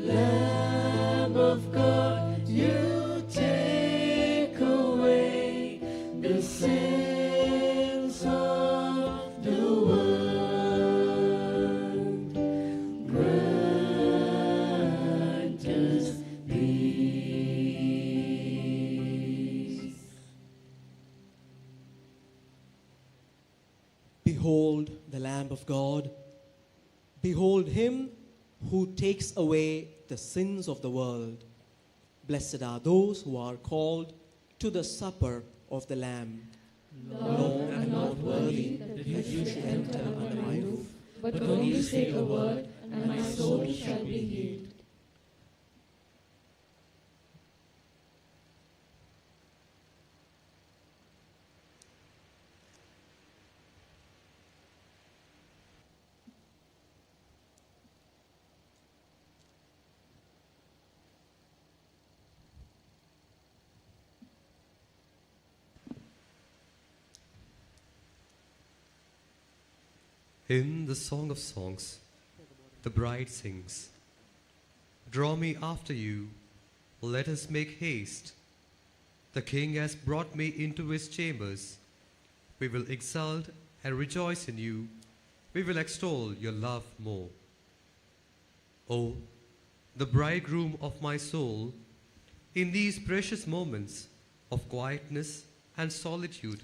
Lamb of God, you take away the sins of the world. Grant us peace. Behold the Lamb of God. Behold him who takes away the sins of the world. Blessed are those who are called to the supper of the Lamb. Lord, I am not worthy that you should enter under my roof, But only say a word, and my soul shall be healed. In the Song of Songs, the bride sings, "Draw me after you, let us make haste. The King has brought me into his chambers. We will exult and rejoice in you. We will extol your love more. Oh, the bridegroom of my soul, in these precious moments of quietness and solitude,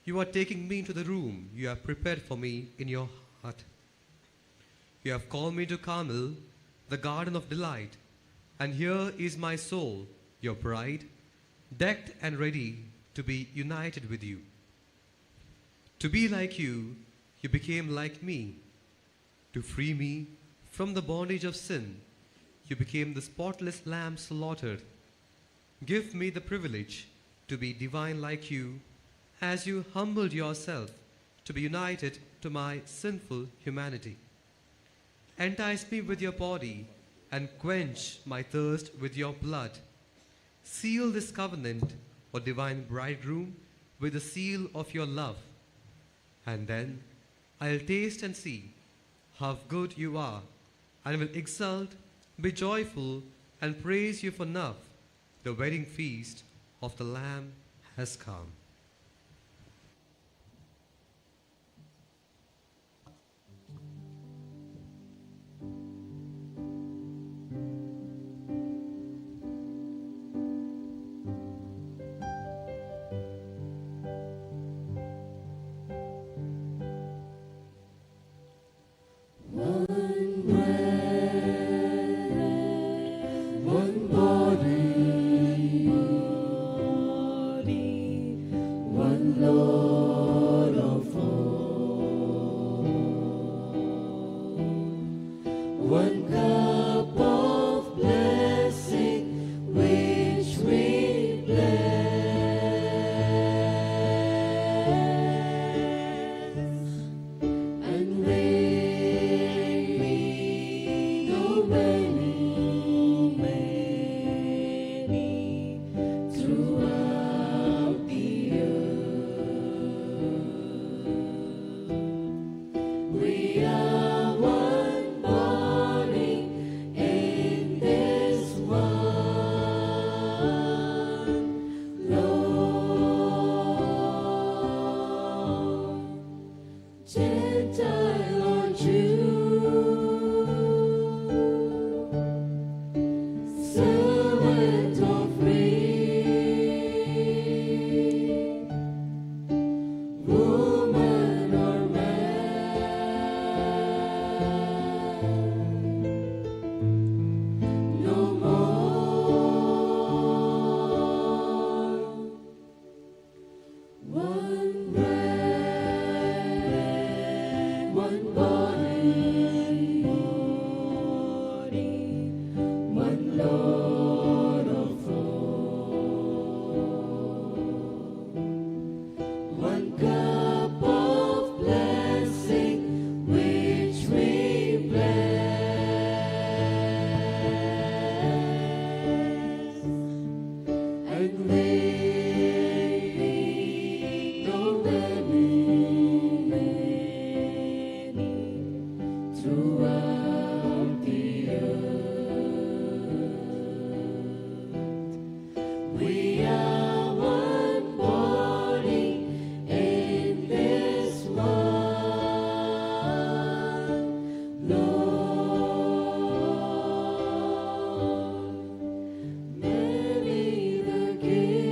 you are taking me into the room you have prepared for me in your heart. You have called me to Carmel, the garden of delight, and here is my soul, your bride, decked and ready to be united with you. To be like you, you became like me. To free me from the bondage of sin, you became the spotless lamb slaughtered. Give me the privilege to be divine like you, as you humbled yourself to be united to my sinful humanity. Entice me with your body and quench my thirst with your blood. Seal this covenant, O divine bridegroom, with the seal of your love. And then I'll taste and see how good you are, and will exult, be joyful, and praise you for now. The wedding feast of the Lamb has come." We are one body in this one Lord. Many the gifts,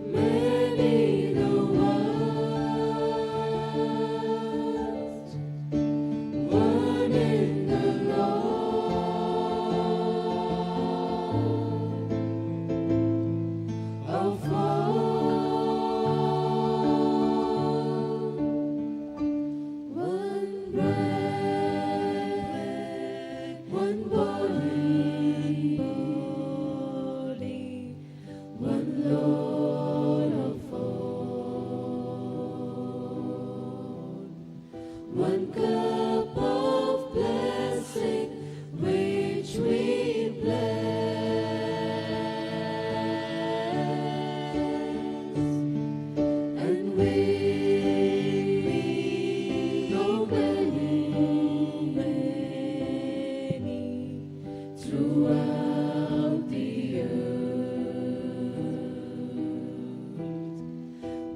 many the words, one in the Lord of all, one bread, one body, one Lord of all, one cup of blessing which we bless, and we know many throughout the earth.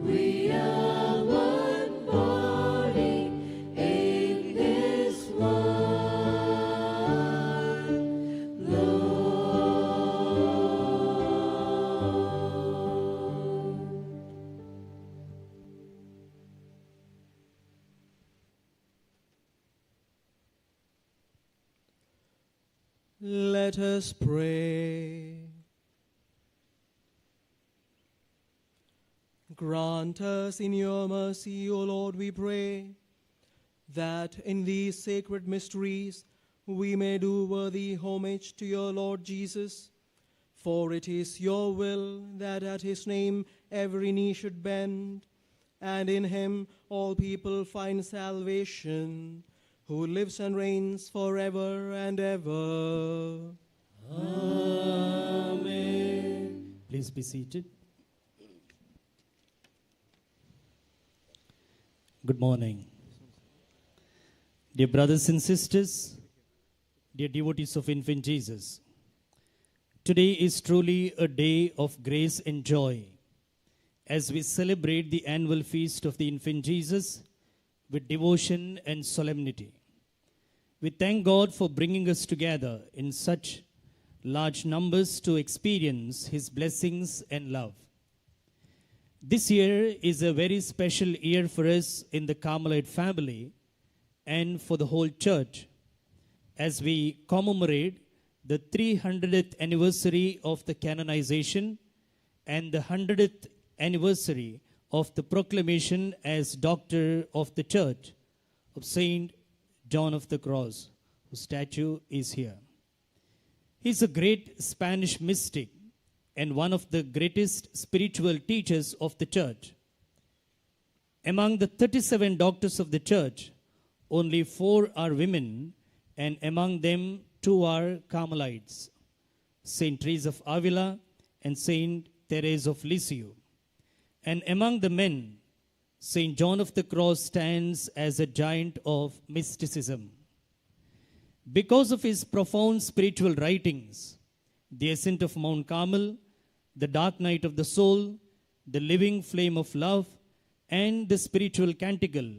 We are one body in this one Lord. Let us pray. Grant us in your mercy, O Lord, we pray, that in these sacred mysteries we may do worthy homage to your Lord Jesus. For it is your will that at his name every knee should bend, and in him all people find salvation, who lives and reigns forever and ever. Amen. Please be seated. Good morning. Dear brothers and sisters, dear devotees of Infant Jesus, today is truly a day of grace and joy as we celebrate the annual feast of the Infant Jesus with devotion and solemnity. We thank God for bringing us together in such large numbers to experience his blessings and love. This year is a very special year for us in the Carmelite family and for the whole church, as we commemorate the 300th anniversary of the canonization and the 100th anniversary of the proclamation as Doctor of the Church of Saint John of the Cross, whose statue is here. He is a great Spanish mystic and one of the greatest spiritual teachers of the church. Among the 37 doctors of the church, only 4 are women, and among them 2 are Carmelites, Saint Teresa of Avila and Saint Therese of Lisieux. And among the men, Saint John of the Cross stands as a giant of mysticism. Because of his profound spiritual writings, the Ascent of Mount Carmel, the Dark Night of the Soul, the Living Flame of Love, and the Spiritual Canticle,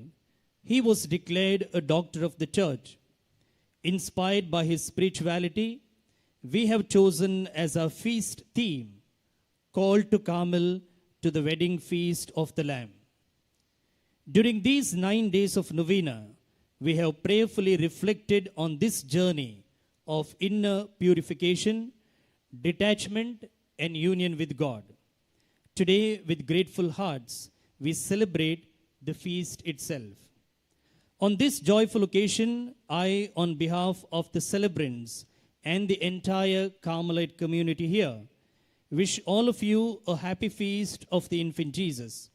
he was declared a doctor of the church. Inspired by his spirituality, we have chosen as our feast theme, Called to Carmel to the Wedding Feast of the Lamb. During these 9 days of novena, we have prayerfully reflected on this journey of inner purification, detachment, and union with God. Today, with grateful hearts, we celebrate the feast itself. On this joyful occasion, I, on behalf of the celebrants and the entire Carmelite community here, wish all of you a happy feast of the Infant Jesus.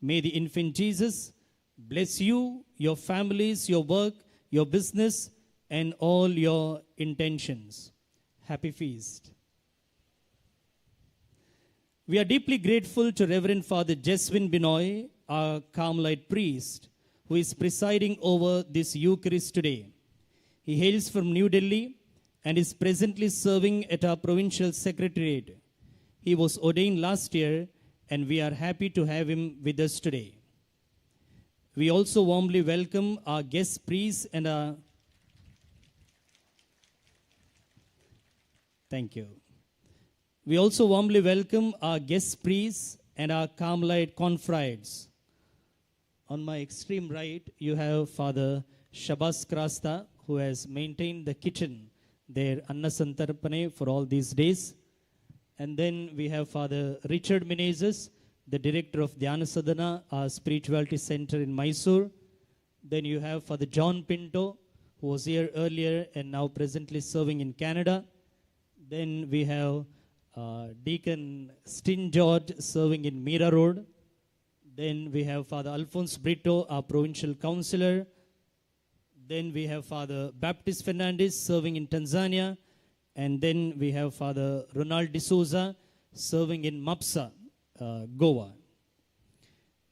May the Infant Jesus bless you, your families, your work, your business, and all your intentions. Happy feast. We are deeply grateful to Reverend Father Jesvin Binoy, our Carmelite priest, who is presiding over this Eucharist today. He hails from New Delhi and is presently serving at our provincial secretariat. He was ordained last year, and we are happy to have him with us today. We also warmly welcome our guest priests and our... Thank you. We also warmly welcome our guest priests and our Carmelite confrides. On my extreme right, you have Father Shabas Krasta, who has maintained the kitchen there, Anna Santarpane, for all these days. And then we have Father Richard Menezes, the director of Dhyana Sadhana, our spirituality center in Mysore. Then you have Father John Pinto, who was here earlier and now presently serving in Canada. Then we have Deacon Stin George serving in Mira Road. Then we have Father Alphonse Brito, our provincial councillor. Then we have Father Baptist Fernandez serving in Tanzania. And then we have Father Ronald D'Souza serving in Mapsa, Goa.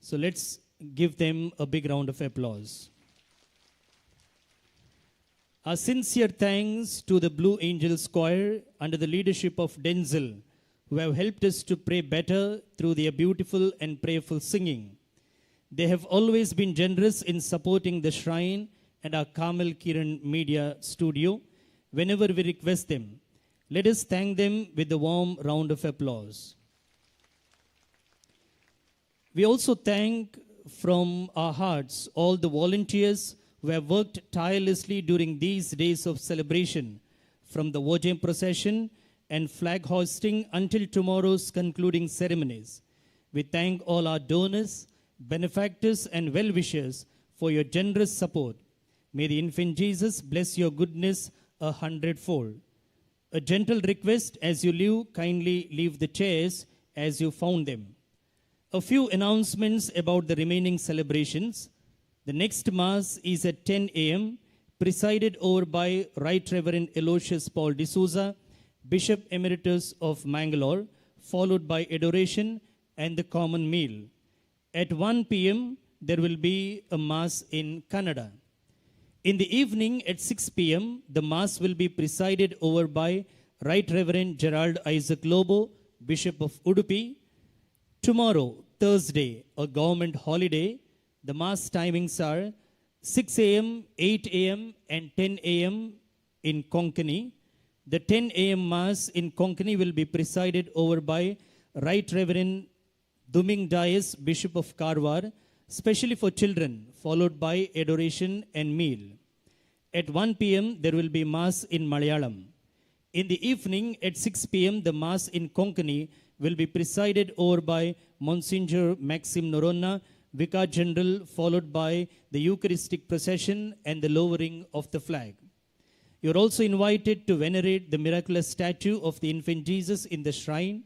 So let's give them a big round of applause. Our sincere thanks to the Blue Angels Choir under the leadership of Denzel, who have helped us to pray better through their beautiful and prayerful singing. They have always been generous in supporting the shrine and our CARMELKIRAN media studio whenever we request them. Let us thank them with a warm round of applause. We also thank from our hearts all the volunteers who have worked tirelessly during these days of celebration, from the Vojam procession and flag hoisting until tomorrow's concluding ceremonies. We thank all our donors, benefactors, and well-wishers for your generous support. May the infant Jesus bless your goodness 100-fold. A gentle request: as you leave, kindly leave the chairs as you found them. A few announcements about the remaining celebrations. The next Mass is at 10 a.m., presided over by Right Reverend Aloysius Paul D'Souza, Bishop Emeritus of Mangalore, followed by adoration and the common meal. At 1 p.m., there will be a Mass in Kannada. In the evening at 6 p.m., the Mass will be presided over by Right Reverend Gerald Isaac Lobo, Bishop of Udupi. Tomorrow, Thursday, a government holiday, the Mass timings are 6 a.m., 8 a.m., and 10 a.m. in Konkani. The 10 a.m. Mass in Konkani will be presided over by Right Reverend Duming Dias, Bishop of Karwar, specially for children, followed by adoration and meal. At 1 p.m., there will be Mass in Malayalam. In the evening, at 6 p.m., the Mass in Konkani will be presided over by Monsignor Maxim Noronna, Vicar General, followed by the Eucharistic procession and the lowering of the flag. You are also invited to venerate the miraculous statue of the infant Jesus in the shrine.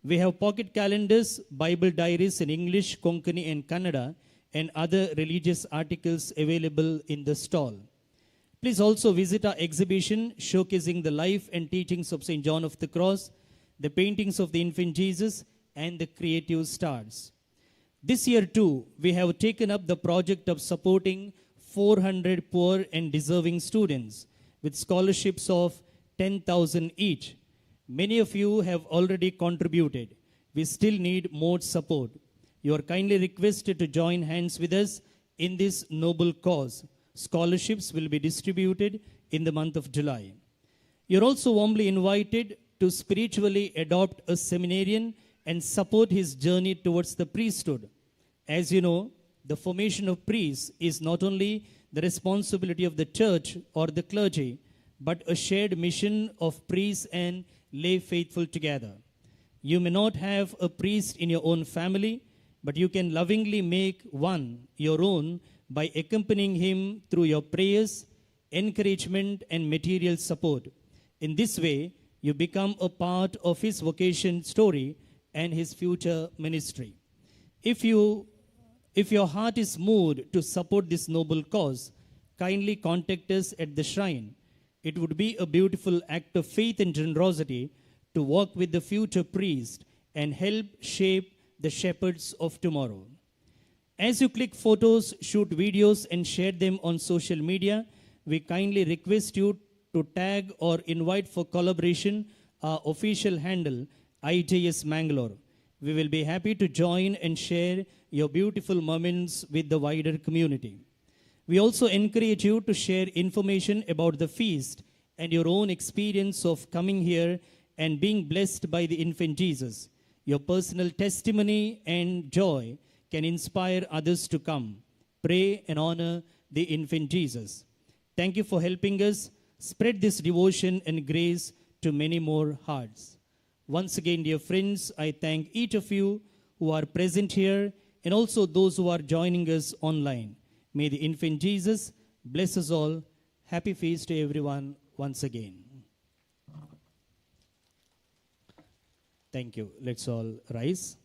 We have pocket calendars, Bible diaries in English, Konkani, and Kannada, and other religious articles available in the stall. Please also visit our exhibition showcasing the life and teachings of St. John of the Cross, the paintings of the infant Jesus, and the creative stars. This year too, we have taken up the project of supporting 400 poor and deserving students with scholarships of 10,000 each. Many of you have already contributed. We still need more support. You are kindly requested to join hands with us in this noble cause. Scholarships will be distributed in the month of July. You are also warmly invited to spiritually adopt a seminarian and support his journey towards the priesthood. As you know, the formation of priests is not only the responsibility of the church or the clergy, but a shared mission of priests and lay faithful together. You may not have a priest in your own family, but you can lovingly make one your own by accompanying him through your prayers, encouragement, and material support. In this way, you become a part of his vocation story and his future ministry. If your heart is moved to support this noble cause, kindly contact us at the shrine. It would be a beautiful act of faith and generosity to walk with the future priest and help shape the shepherds of tomorrow. As you click photos, shoot videos, and share them on social media, we kindly request you to tag or invite for collaboration our official handle, IJS Mangalore. We will be happy to join and share your beautiful moments with the wider community. We also encourage you to share information about the feast and your own experience of coming here and being blessed by the infant Jesus. Your personal testimony and joy can inspire others to come, pray and honor the infant Jesus. Thank you for helping us spread this devotion and grace to many more hearts. Once again, dear friends, I thank each of you who are present here and also those who are joining us online. May the infant Jesus bless us all. Happy feast to everyone once again. Thank you. Let's all rise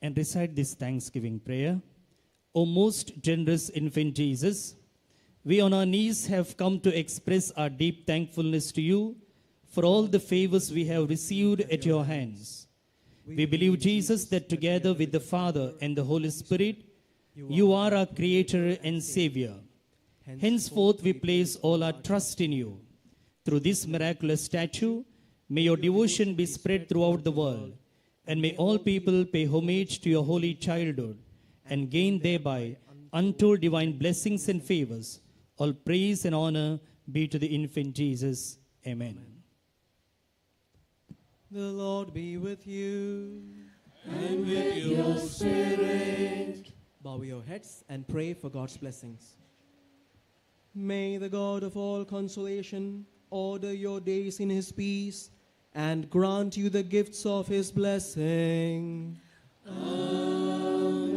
and recite this thanksgiving prayer. O most generous infant Jesus, we on our knees have come to express our deep thankfulness to you for all the favors we have received at your hands. We believe, Jesus, that together with the Father and the Holy Spirit, you are our Creator and Savior. Henceforth, we place all our trust in you. Through this miraculous statue, may your devotion be spread throughout the world, and may all people pay homage to your holy childhood and gain thereby untold divine blessings and favors. All praise and honor be to the infant Jesus. Amen. The Lord be with you. And with your spirit. Bow your heads and pray for God's blessings. May the God of all consolation order your days in his peace and grant you the gifts of his blessing. Amen.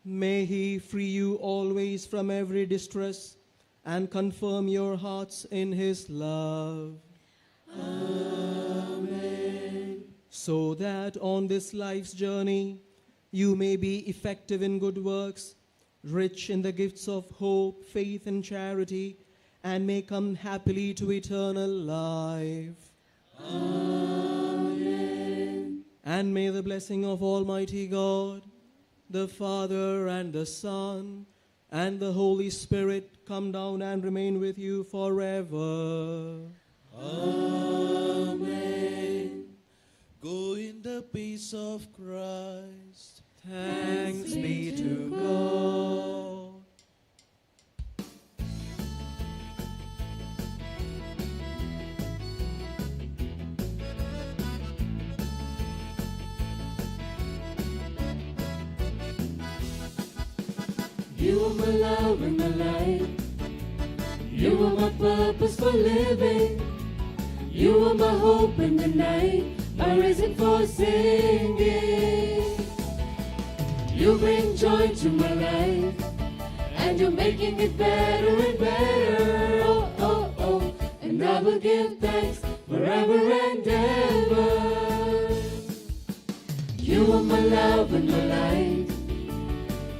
May he free you always from every distress and confirm your hearts in his love. Amen. So that on this life's journey you may be effective in good works, rich in the gifts of hope, faith, and charity, and may come happily to eternal life. Amen. And may the blessing of Almighty God, the Father and the Son, and the Holy Spirit come down and remain with you forever. Amen. Go in the peace of Christ. Thanks be to God. You are my love and my light. You are my purpose for living. You are my hope in the night, my reason for singing. You bring joy to my life, and you're making it better and better. Oh, oh, oh, and I will give thanks forever and ever. You are my love and my light.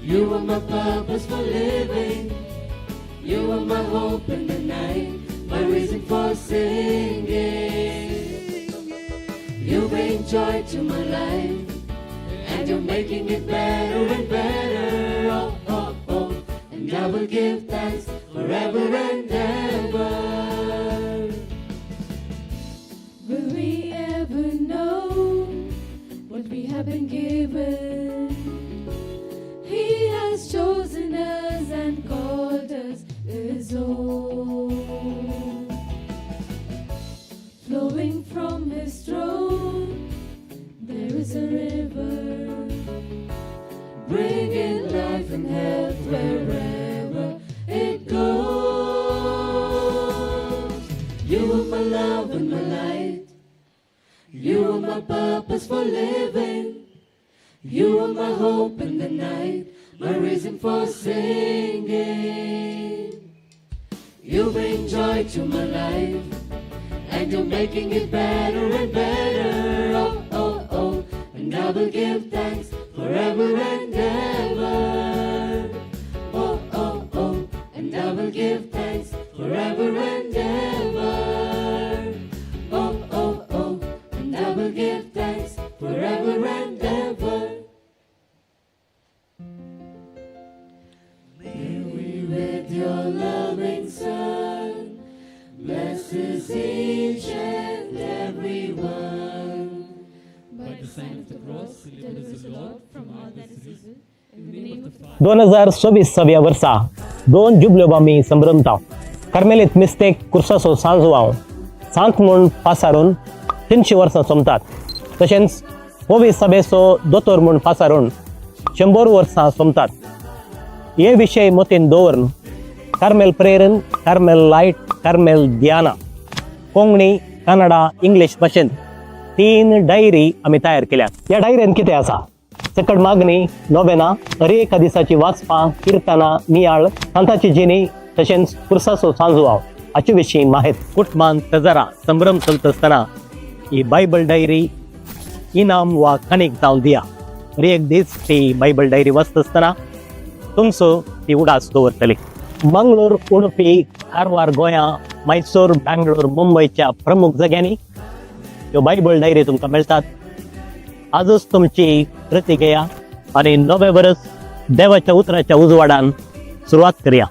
You are my purpose for living. You are my hope in the night, my reason for singing. You bring joy to my life, and you're making it better and better. Oh, oh, oh, and I will give thanks forever and ever. Will we ever know what we have been given? He has chosen us and called us his own. Flowing from his throne, there is a river, bringing life and health wherever it goes. You are my love and my light. You are my purpose for living. You are my hope in the night, my reason for singing. You bring joy to my life, and you're making it better and better. Oh, oh, oh, and I will give thanks forever and ever. Oh, oh, oh, and I will give thanks forever and ever. Oh, oh, oh, and I will give thanks forever and ever. May we with your loving blesses each and every one. By the sign of the cross, delivers the Lord from all that is evil. In the name of the Father. 2026 वर्सा 2 जुबलोबामी संभ्रमता कार्मेलीत मिस्तेक कुर्सासो सांजवाव सांत म्हूण पासारून 300 वर्सां सोमतात. तशेंच पवित्र सभेचो दोतोर म्हूण पासारून 100 वर्सां सोमतात. हे विशय मतीन दवरून कार्मेल प्रेरन, कार्मेल लायट, कार्मेल ध्याना कोंकणी, कन्नडा, इंग्लीश भाशेंत 3 डायरी आमी तयार केल्यात. ह्या डायरीन कितें आसा? सकट मागणी, नोवेना, हर एका दिसाची वाचपां, किर्तनां, नियाळ, सांताची जिणी, तशेंच कुर्साचो सांजवाव हाचे विशीं माहिती. कुटुंबांत तेजारा संभ्रम चलता आसतना ही बायबल डायरी इनाम वा काणीक जावन दिया. हर एक दीस ती बायबल डायरी वाचता आसतना तुमचो ती उडास दवरतली. मंगळूर, उडपी, कारवार गोंयां, मैसूर, बँगलोर, मुंबयच्या प्रमुख जाग्यांनी ह्यो बायबल डायरी तुमकां मेळटात. आजच तुमची प्रती घेया आनी नवे वर्स देवाच्या उतराच्या उजवाडान सुरवात करया.